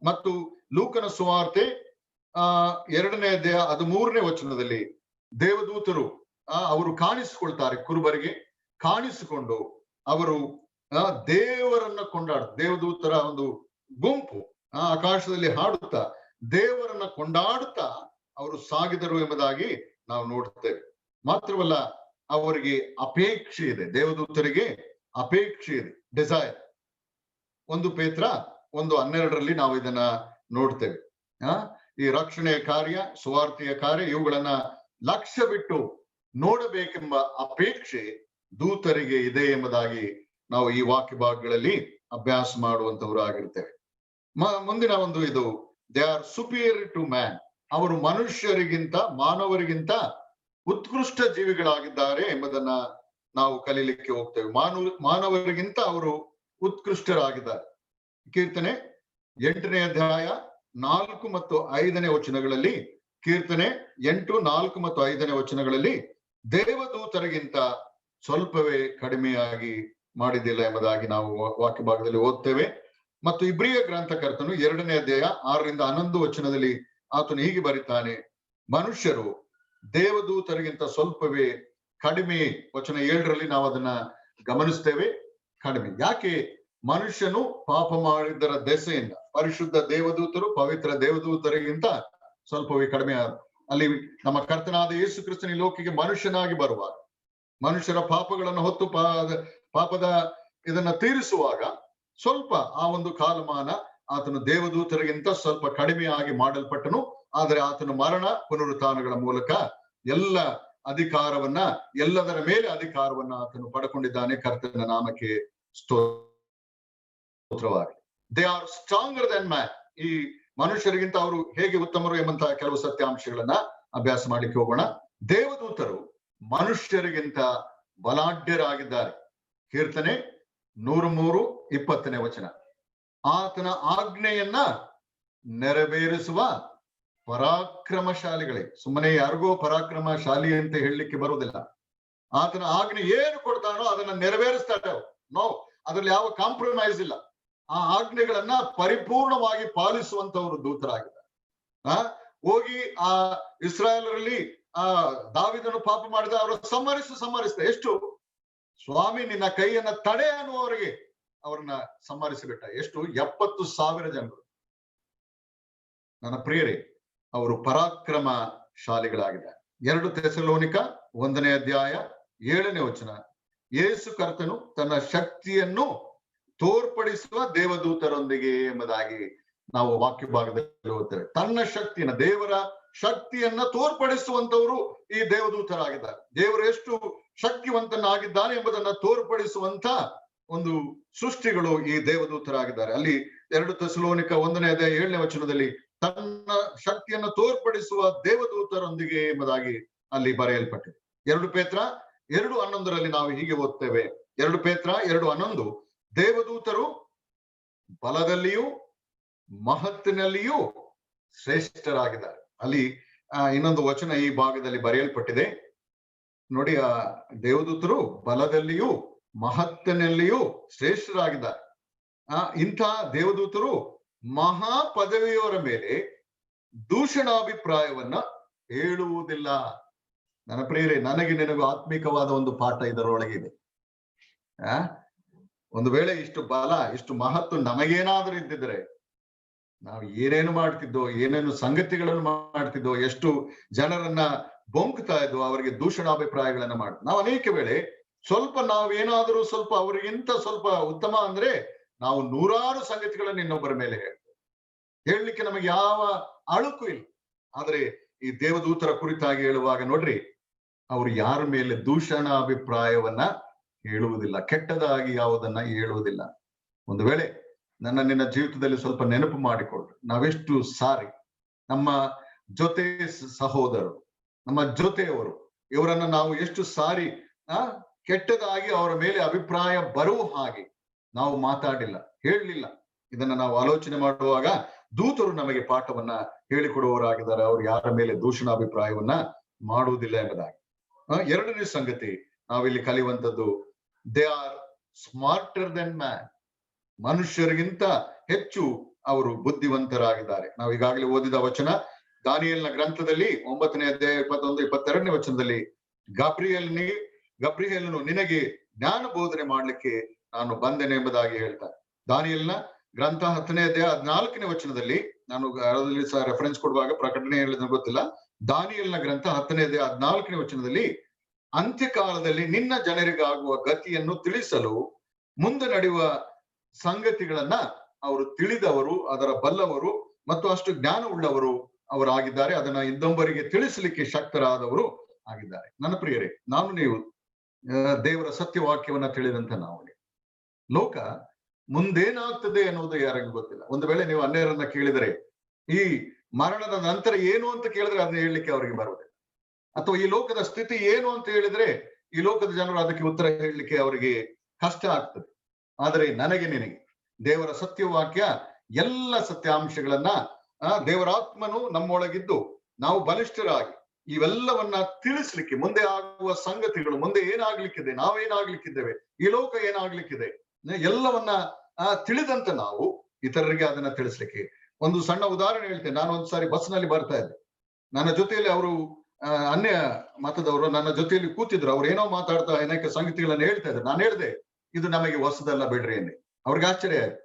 ಮತ್ತು ಲೂಕನ ಸುವಾರ್ತೆ 2ನೇ ಅಧ್ಯಾಯ 13ನೇ ವಚನದಲ್ಲಿ ದೇವದೂತರು ಅವರು ಕಾಣಿಸಿಕೊಳ್ತಾರೆ, ಕುರುಬರಿಗೆ ಕಾಣಿಸಿಕೊಂಡು ಅವರು ದೇವರನ್ನ ದೇವದೂತರ ಒಂದು ಗುಂಪು ಆಕಾಶದಲ್ಲಿ ಹಾಡುತ್ತಾ ದೇವರನ್ನ ಕೊಂಡಾಡುತ್ತಾ ಅವರು ಸಾಗಿದರು ಎಂಬುದಾಗಿ ನಾವು ನೋಡ್ತೇವೆ. ಮಾತ್ರವಲ್ಲ, ಅವರಿಗೆ ಅಪೇಕ್ಷೆ ಇದೆ, ದೇವದೂತರಿಗೆ ಅಪೇಕ್ಷೆ ಇದೆ, ಡಿಸೈರ್. 1 ಪೇತ್ರ 1:12 ನಾವು ಇದನ್ನ ನೋಡ್ತೇವೆ. ಈ ರಕ್ಷಣೆಯ ಕಾರ್ಯ, ಸುವಾರ್ತೆಯ ಕಾರ್ಯ, ಇವುಗಳನ್ನ ಲಕ್ಷ್ಯ ಬಿಟ್ಟು ನೋಡಬೇಕೆಂಬ ಅಪೇಕ್ಷೆ ದೂತರಿಗೆ ಇದೆ ಎಂಬುದಾಗಿ ನಾವು ಈ ವಾಕ್ಯ ಭಾಗಗಳಲ್ಲಿ ಅಭ್ಯಾಸ ಮಾಡುವಂತವರು ಆಗಿರ್ತೇವೆ. ಮುಂದಿನ ಒಂದು ಇದು, they are superior to man, ಅವರು ಮನುಷ್ಯರಿಗಿಂತ, ಮಾನವರಿಗಿಂತ ಉತ್ಕೃಷ್ಟ ಜೀವಿಗಳಾಗಿದ್ದಾರೆ ಎಂಬುದನ್ನ ನಾವು ಕಲೀಲಿಕ್ಕೆ ಹೋಗ್ತೇವೆ. ಮಾನವರಿಗಿಂತ ಅವರು ಉತ್ಕೃಷ್ಟರಾಗಿದ್ದಾರೆ. ಕೀರ್ತನೆ 8ನೇ ಅಧ್ಯಾಯ 4 ಮತ್ತು 5ನೇ ವಚನಗಳಲ್ಲಿ, ಕೀರ್ತನೆ 8, 4 ಮತ್ತು 5ನೇ ವಚನಗಳಲ್ಲಿ ದೇವದೂತರಿಗಿಂತ ಸ್ವಲ್ಪವೇ ಕಡಿಮೆಯಾಗಿ ಮಾಡಿದ್ದಿಲ್ಲ ಎಂಬುದಾಗಿ ನಾವು ವಾಕ್ಯ ಭಾಗದಲ್ಲಿ ಓದ್ತೇವೆ. ಮತ್ತು ಇಬ್ರಿಯ ಗ್ರಂಥಕರ್ತನು 2ನೇ ಅಧ್ಯಾಯ 6ರಿಂದ 11 ವಚನದಲ್ಲಿ ಆತನು ಹೀಗೆ ಬರೀತಾನೆ, ಮನುಷ್ಯರು ದೇವದೂತರಿಗಿಂತ ಸ್ವಲ್ಪವೇ ಕಡಿಮೆ. ವಚನ 7ರಲ್ಲಿ ನಾವು ಅದನ್ನ ಗಮನಿಸ್ತೇವೆ, ಕಡಿಮೆ. ಯಾಕೆ? ಮನುಷ್ಯನು ಪಾಪ ಮಾಡಿದ್ದರ ದೆಸೆಯಿಂದ ಪರಿಶುದ್ಧ ದೇವದೂತರು, ಪವಿತ್ರ ದೇವದೂತರಿಗಿಂತ ಸ್ವಲ್ಪವೇ ಕಡಿಮೆ. ಅಲ್ಲಿ ನಮ್ಮ ಕರ್ತನಾದ ಯೇಸು ಕ್ರಿಸ್ತನ ಲೋಕಿಗೆ ಮನುಷ್ಯನಾಗಿ ಬರುವಾಗ, ಮನುಷ್ಯರ ಪಾಪಗಳನ್ನು ಹೊತ್ತು ಪಾಪದ ಇದನ್ನ ತೀರಿಸುವಾಗ ಸ್ವಲ್ಪ ಆ ಒಂದು ಕಾಲಮಾನ ಆತನು ದೇವದೂತರಿಗಿಂತ ಸ್ವಲ್ಪ ಕಡಿಮೆಯಾಗಿ ಮಾಡಲ್ಪಟ್ಟನು. ಆದರೆ ಆತನು ಮರಣ ಪುನರುತ್ಥಾನಗಳ ಮೂಲಕ ಎಲ್ಲ ಅಧಿಕಾರವನ್ನ, ಎಲ್ಲದರ ಮೇಲೆ ಅಧಿಕಾರವನ್ನ ಆತನು ಪಡ್ಕೊಂಡಿದ್ದಾನೆ. ಕರ್ತನ ನಾಮಕ್ಕೆ ಸ್ತೋತ್ರವಾಗಿ. They are stronger than man. ಈ ಮನುಷ್ಯರಿಗಿಂತ ಅವರು ಹೇಗೆ ಉತ್ತಮರು ಎಂಬಂತಹ ಕೆಲವು ಸತ್ಯಾಂಶಗಳನ್ನ ಅಭ್ಯಾಸ ಮಾಡ್ಲಿಕ್ಕೆ ಹೋಗೋಣ. ದೇವದೂತರು ಮನುಷ್ಯರಿಗಿಂತ ಬಲಾಢ್ಯರಾಗಿದ್ದಾರೆ. ಕೀರ್ತನೆ 103, 20ನೇ ವಚನ, ಆತನ ಆಜ್ಞೆಯನ್ನ ನೆರವೇರಿಸುವ ಪರಾಕ್ರಮಶಾಲಿಗಳೇ. ಸುಮ್ಮನೆ ಯಾರಿಗೋ ಪರಾಕ್ರಮಶಾಲಿ ಅಂತ ಹೇಳಲಿಕ್ಕೆ ಬರುವುದಿಲ್ಲ. ಆತನ ಆಜ್ಞೆ ಏನು ಕೊಡ್ತಾನೋ ಅದನ್ನ ನೆರವೇರಿಸ್ತಾರೆ. ನೋ, ಅದ್ರಲ್ಲಿ ಯಾವ ಕಾಂಪ್ರಮೈಸ್ ಇಲ್ಲ. ಆ ಆಜ್ಞೆಗಳನ್ನ ಪರಿಪೂರ್ಣವಾಗಿ ಪಾಲಿಸುವಂತವರು ದೂತರಾಗಿದ್ದಾರೆ. ಹೋಗಿ ಆ ಇಸ್ರಾಯೇಲರಲ್ಲಿ ದಾವೀದನು ಪಾಪ ಮಾಡಿದ ಅವರು ಸಂಹರಿಸಿದ. ಎಷ್ಟು? ಸ್ವಾಮಿ ನಿನ್ನ ಕೈಯನ್ನ ತಡೆ ಅನ್ನುವವರಿಗೆ ಅವ್ರನ್ನ ಸಂಹರಿಸಿಬಿಟ್ಟ. ಎಷ್ಟು? 70,000 ಜನರು. ನನ್ನ ಪ್ರಿಯರೇ, ಅವರು ಪರಾಕ್ರಮಶಾಲಿಗಳಾಗಿದ್ದಾರೆ. 2 ಥೆಸಲೋನಿಕ 1ನೇ ಅಧ್ಯಾಯ 7ನೇ ವಚನ, ಯೇಸು ಕರ್ತನು ತನ್ನ ಶಕ್ತಿಯನ್ನು ತೋರ್ಪಡಿಸುವ ದೇವದೂತರೊಂದಿಗೆ ಎಂಬುದಾಗಿ ನಾವು ವಾಕ್ಯ ಭಾಗದಲ್ಲಿ ಓದ್ತೇವೆ. ತನ್ನ ಶಕ್ತಿಯನ್ನ, ದೇವರ ಶಕ್ತಿಯನ್ನ ತೋರ್ಪಡಿಸುವಂತವರು ಈ ದೇವದೂತರಾಗಿದ್ದಾರೆ. ದೇವರು ಎಷ್ಟು ಶಕ್ತಿವಂತನಾಗಿದ್ದಾನೆ ಎಂಬುದನ್ನ ತೋರ್ಪಡಿಸುವಂತ ಒಂದು ಸೃಷ್ಟಿಗಳು ಈ ದೇವದೂತರಾಗಿದ್ದಾರೆ. ಅಲ್ಲಿ 2 ಥೆಸಲೋನಿಕ 1ನೇ ಅಧ್ಯಾಯ 7ನೇ ವಚನದಲ್ಲಿ ತನ್ನ ಶಕ್ತಿಯನ್ನು ತೋರ್ಪಡಿಸುವ ದೇವದೂತರೊಂದಿಗೆ ಎಂಬುದಾಗಿ ಅಲ್ಲಿ ಬರೆಯಲ್ಪಟ್ಟಿದೆ. 2 ಪೇತ್ರ 2:11ರಲ್ಲಿ ನಾವು ಹೀಗೆ ಓದ್ತೇವೆ. 2 ಪೇತ್ರ 2:11, ದೇವದೂತರು ಬಲದಲ್ಲಿಯೂ ಮಹತ್ತಿನಲ್ಲಿಯೂ ಶ್ರೇಷ್ಠರಾಗಿದ್ದಾರೆ. ಅಲ್ಲಿ ಇನ್ನೊಂದು ವಚನ ಈ ಭಾಗದಲ್ಲಿ ಬರೆಯಲ್ಪಟ್ಟಿದೆ ನೋಡಿ. ಆ ದೇವದೂತರು ಬಲದಲ್ಲಿಯೂ ಮಹತ್ತಿನಲ್ಲಿಯೂ ಶ್ರೇಷ್ಠರಾಗಿದ್ದಾರೆ. ಇಂಥ ದೇವದೂತರು ಮಹಾ ಪದವಿಯವರ ಮೇಲೆ ದೂಷಣಾಭಿಪ್ರಾಯವನ್ನ ಹೇಳುವುದಿಲ್ಲ. ನನ್ನ ಪ್ರಿಯರೇ, ನನಗೆ ನಿನಗೂ ಆತ್ಮಿಕವಾದ ಒಂದು ಪಾಠ ಇದರೊಳಗೆ ಇದೆ. ಒಂದು ವೇಳೆ ಇಷ್ಟು ಬಲ, ಇಷ್ಟು ಮಹತ್ವ ನಮಗೇನಾದ್ರೂ ಇದ್ದಿದ್ರೆ ನಾವು ಏನೇನು ಮಾಡ್ತಿದ್ದೋ, ಏನೇನು ಸಂಗತಿಗಳನ್ನು ಮಾಡ್ತಿದ್ದೋ, ಎಷ್ಟು ಜನರನ್ನ ಬೊಂಕ್ತಾ ಇದ್ದೋ, ಅವರಿಗೆ ದೂಷಣಾಭಿಪ್ರಾಯಗಳನ್ನ ನಾವು ಅನೇಕ ವೇಳೆ ನಾವೇನಾದ್ರೂ ಸ್ವಲ್ಪ ಅವರಿಗಿಂತ ಸ್ವಲ್ಪ ಉತ್ತಮ ಅಂದ್ರೆ ನಾವು 100 ಸಂಗತಿಗಳನ್ನು ಇನ್ನೊಬ್ಬರ ಮೇಲೆ ಹೇಳಲಿಕ್ಕೆ ನಮಗೆ ಯಾವ ಅಳುಕು ಇಲ್ಲ. ಆದ್ರೆ ಈ ದೇವದೂತರ ಕುರಿತಾಗಿ ಹೇಳುವಾಗ ನೋಡ್ರಿ, ಅವರು ಯಾರ ಮೇಲೆ ದೂಷಣಾಭಿಪ್ರಾಯವನ್ನ ಹೇಳುವುದಿಲ್ಲ, ಕೆಟ್ಟದಾಗಿ ಯಾವುದನ್ನ ಹೇಳುವುದಿಲ್ಲ. ಒಂದು ವೇಳೆ ನಿನ್ನ ಜೀವಿತದಲ್ಲಿ ಸ್ವಲ್ಪ ನೆನಪು ಮಾಡಿಕೊಳ್ರಿ, ನಾವೆಷ್ಟು ಸಾರಿ ನಮ್ಮ ಜೊತೆ ಸಹೋದರರು, ನಮ್ಮ ಜೊತೆಯವರು ಇವರನ್ನ ನಾವು ಎಷ್ಟು ಸಾರಿ ಕೆಟ್ಟದಾಗಿ ಅವರ ಮೇಲೆ ಅಭಿಪ್ರಾಯ ಬರುವ ಹಾಗೆ ನಾವು ಮಾತಾಡಿಲ್ಲ, ಹೇಳಲಿಲ್ಲ. ಇದನ್ನ ನಾವು ಆಲೋಚನೆ ಮಾಡುವಾಗ ದೂತರು ನಮಗೆ ಪಾಠವನ್ನ ಹೇಳಿಕೊಡುವವರಾಗಿದ್ದಾರೆ. ಅವರು ಯಾರ ಮೇಲೆ ದೂಷಣ ಅಭಿಪ್ರಾಯವನ್ನ ಮಾಡುವುದಿಲ್ಲ ಎಂಬುದಾಗಿ. ಎರಡನೇ ಸಂಗತಿ ನಾವಿಲ್ಲಿ ಕಲಿಯುವಂಥದ್ದು, they are smarter than man. ಮನುಷ್ಯರಿಗಿಂತ ಹೆಚ್ಚು ಅವರು ಬುದ್ಧಿವಂತರಾಗಿದ್ದಾರೆ. ನಾವು ಈಗಾಗಲೇ ಓದಿದ ವಚನ ದಾನಿಯೇಲನ ಗ್ರಂಥದಲ್ಲಿ 9ನೇ ಅಧ್ಯಾಯ 21, 22ನೇ ವಚನದಲ್ಲಿ ಗಬ್ರಿಯೇಲನು ನಿನಗೆ ಜ್ಞಾನ ಬೋಧನೆ ಮಾಡ್ಲಿಕ್ಕೆ ನಾನು ಬಂದೆನೆ ಎಂಬುದಾಗಿ ಹೇಳ್ತಾರೆ. ದಾನಿಯೇಲನ ಗ್ರಂಥ 10ನೇ ಅಧ್ಯಾಯ 14ನೇ ವಚನದಲ್ಲಿ, ನಾನು ಅದರಲ್ಲಿ ಸಹ ರೆಫರೆನ್ಸ್ ಕೊಡುವಾಗ ಪ್ರಕಟಣೆ ಹೇಳಿದ ಗೊತ್ತಿಲ್ಲ, ದಾನಿಯೇಲನ ಗ್ರಂಥ 10ನೇ ಅಧ್ಯಾಯ 14ನೇ ವಚನದಲ್ಲಿ ಅಂತ್ಯಕಾಲದಲ್ಲಿ ನಿನ್ನ ಜನರಿಗಾಗುವ ಗತಿಯನ್ನು ತಿಳಿಸಲು ಮುಂದೆ ನಡೆಯುವ ಸಂಗತಿಗಳನ್ನ ಅವರು ತಿಳಿದವರು, ಅದರ ಬಲ್ಲವರು ಮತ್ತು ಅಷ್ಟು ಜ್ಞಾನ ಉಳ್ಳವರು ಅವರಾಗಿದ್ದಾರೆ. ಅದನ್ನ ಇನ್ನೊಬ್ಬರಿಗೆ ತಿಳಿಸಲಿಕ್ಕೆ ಶಕ್ತರಾದವರು ಆಗಿದ್ದಾರೆ. ನನ್ನ ಪ್ರಿಯರೇ, ನಾನು ನೀವು ದೇವರ ಸತ್ಯವಾಕ್ಯವನ್ನ ತಿಳಿದಂತ ನಾವು, ಲೋಕ ಮುಂದೇನಾಗ್ತದೆ ಅನ್ನೋದು ಯಾರಿಗೂ ಗೊತ್ತಿಲ್ಲ. ಒಂದು ವೇಳೆ ನೀವು ಅನ್ಯರನ್ನ ಕೇಳಿದರೆ ಈ ಮರಣದ ನಂತರ ಏನು ಅಂತ ಕೇಳಿದ್ರೆ ಅದನ್ನ ಹೇಳಲಿಕ್ಕೆ ಅವರಿಗೆ ಬರುವುದಿಲ್ಲ. ಅಥವಾ ಈ ಲೋಕದ ಸ್ಥಿತಿ ಏನು ಅಂತ ಹೇಳಿದ್ರೆ ಈ ಲೋಕದ ಜನರು ಅದಕ್ಕೆ ಉತ್ತರ ಹೇಳಲಿಕ್ಕೆ ಅವರಿಗೆ ಕಷ್ಟ ಆಗ್ತದೆ. ಆದರೆ ನನಗೆ ನಿನಗೆ ದೇವರ ಸತ್ಯವಾಕ್ಯ ಎಲ್ಲ ಸತ್ಯಾಂಶಗಳನ್ನ ದೇವರಾತ್ಮನು ನಮ್ಮೊಳಗಿದ್ದು ನಾವು ಬಲಿಷ್ಠರಾಗಿ ಇವೆಲ್ಲವನ್ನ ತಿಳಿಸ್ಲಿಕ್ಕೆ, ಮುಂದೆ ಆಗುವ ಸಂಗತಿಗಳು, ಮುಂದೆ ಏನಾಗ್ಲಿಕ್ಕಿದೆ, ನಾವೇನಾಗ್ಲಿಕ್ಕಿದ್ದೇವೆ, ಈ ಲೋಕ ಏನಾಗ್ಲಿಕ್ಕಿದೆ, ಎಲ್ಲವನ್ನ ತಿಳಿದಂತ ನಾವು ಇತರರಿಗೆ ಅದನ್ನ ತಿಳಿಸ್ಲಿಕ್ಕೆ. ಒಂದು ಸಣ್ಣ ಉದಾಹರಣೆ ಹೇಳ್ತೇನೆ. ನಾನು ಒಂದ್ಸಾರಿ ಬಸ್ನಲ್ಲಿ ಬರ್ತಾ ಇದ್ದೆ. ನನ್ನ ಜೊತೆಯಲ್ಲಿ ಅವರು ಅನ್ಯ ಮತದವರು ನನ್ನ ಜೊತೆಯಲ್ಲಿ ಕೂತಿದ್ರು. ಅವ್ರು ಏನೋ ಮಾತಾಡ್ತಾ ಅನೇಕ ಸಂಗತಿಗಳನ್ನ ಹೇಳ್ತಾ ಇದ್ರು. ನಾನು ಹೇಳ್ದೆ, ಇದು ನಮಗೆ ಹೊಸದಲ್ಲ ಬಿಡ್ರಿ ಅಂದೆ. ಅವ್ರಿಗೆ ಆಶ್ಚರ್ಯ ಆಯ್ತು.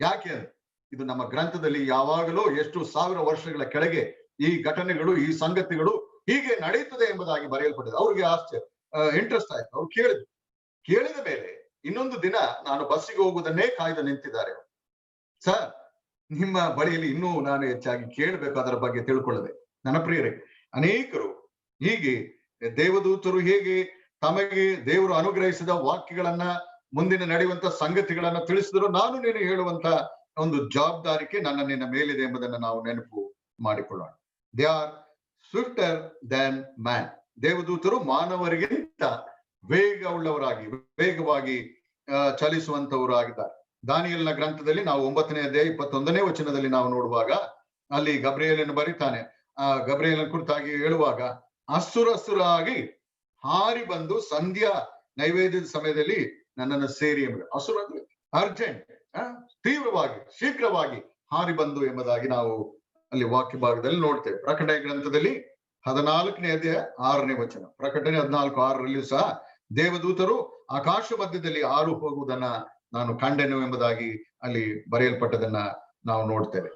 ಯಾಕೆ ಅಂದ್ರೆ ಇದು ನಮ್ಮ ಗ್ರಂಥದಲ್ಲಿ ಯಾವಾಗಲೂ ಎಷ್ಟು ಸಾವಿರ ವರ್ಷಗಳ ಕೆಳಗೆ ಈ ಘಟನೆಗಳು, ಈ ಸಂಗತಿಗಳು ಹೀಗೆ ನಡೆಯುತ್ತದೆ ಎಂಬುದಾಗಿ ಬರೆಯಲ್ಪಟ್ಟಿದೆ. ಅವ್ರಿಗೆ ಇಂಟ್ರೆಸ್ಟ್ ಆಯ್ತು. ಅವ್ರು ಕೇಳಿದ ಮೇಲೆ ಇನ್ನೊಂದು ದಿನ ನಾನು ಬಸ್ಸಿಗೆ ಹೋಗುವುದನ್ನೇ ಕಾಯ್ದು ನಿಂತಿದ್ದಾರೆ. ಸರ್, ನಿಮ್ಮ ಬಳಿಯಲ್ಲಿ ಇನ್ನೂ ನಾನು ಹೆಚ್ಚಾಗಿ ಕೇಳಬೇಕು ಅದರ ಬಗ್ಗೆ ತಿಳ್ಕೊಳ್ಳದೆ. ನನ್ನ ಪ್ರಿಯರೇ, ಅನೇಕರು ಹೀಗೆ ದೇವದೂತರು ಹೇಗೆ ತಮಗೆ ದೇವರು ಅನುಗ್ರಹಿಸಿದ ವಾಕ್ಯಗಳನ್ನ, ಮುಂದಿನ ನಡೆಯುವಂತ ಸಂಗತಿಗಳನ್ನ ತಿಳಿಸಿದ್ರು, ನಾನು ನೀನು ಹೇಳುವಂತ ಒಂದು ಜವಾಬ್ದಾರಿಕೆ ನನ್ನ ನಿನ್ನ ಮೇಲಿದೆ ಎಂಬುದನ್ನು ನಾವು ನೆನಪು ಮಾಡಿಕೊಳ್ಳೋಣ. They are swifter than man. ದೇವದೂತರು ಮಾನವರಿಗಿಂತ ವೇಗವಾಗಿ ಚಲಿಸುವಂತವರು ಆಗಿದ್ದಾರೆ. ದಾನಿಯೇಲನ ಗ್ರಂಥದಲ್ಲಿ ನಾವು 9ನೇ ಅಧ್ಯಾಯ 21ನೇ ವಚನದಲ್ಲಿ ನಾವು ನೋಡುವಾಗ ಅಲ್ಲಿ ಗಬ್ರಿಯೇಲನು ಬರೀತಾನೆ. ಗಬ್ರಿಯೇಲನ ಕುರಿತಾಗಿ ಹೇಳುವಾಗ, ಹಸುರಾಗಿ ಹಾರಿ ಬಂದು ಸಂಧ್ಯಾ ನೈವೇದ್ಯದ ಸಮಯದಲ್ಲಿ ನನ್ನನ್ನು ಸೇರಿ ಎಂಬುದು. ಹಸುರ ಅಂದ್ರೆ ಅರ್ಜೆಂಟ್, ತೀವ್ರವಾಗಿ, ಶೀಘ್ರವಾಗಿ ಹಾರಿ ಬಂದು ಎಂಬುದಾಗಿ ನಾವು ಅಲ್ಲಿ ವಾಕ್ಯ ಭಾಗದಲ್ಲಿ ನೋಡ್ತೇವೆ. ಪ್ರಕಟಣೆ ಗ್ರಂಥದಲ್ಲಿ 14ನೇ ಅಧ್ಯಾಯ 6ನೇ ವಚನ, ಪ್ರಕಟಣೆ 14:6ರಲ್ಲಿಯೂ ಸಹ ದೇವದೂತರು ಆಕಾಶ ಮಧ್ಯದಲ್ಲಿ ಹಾರು ಹೋಗುವುದನ್ನ ನಾನು ಕಂಡೆನು ಎಂಬುದಾಗಿ ಅಲ್ಲಿ ಬರೆಯಲ್ಪಟ್ಟದನ್ನ ನಾವು ನೋಡ್ತೇವೆ.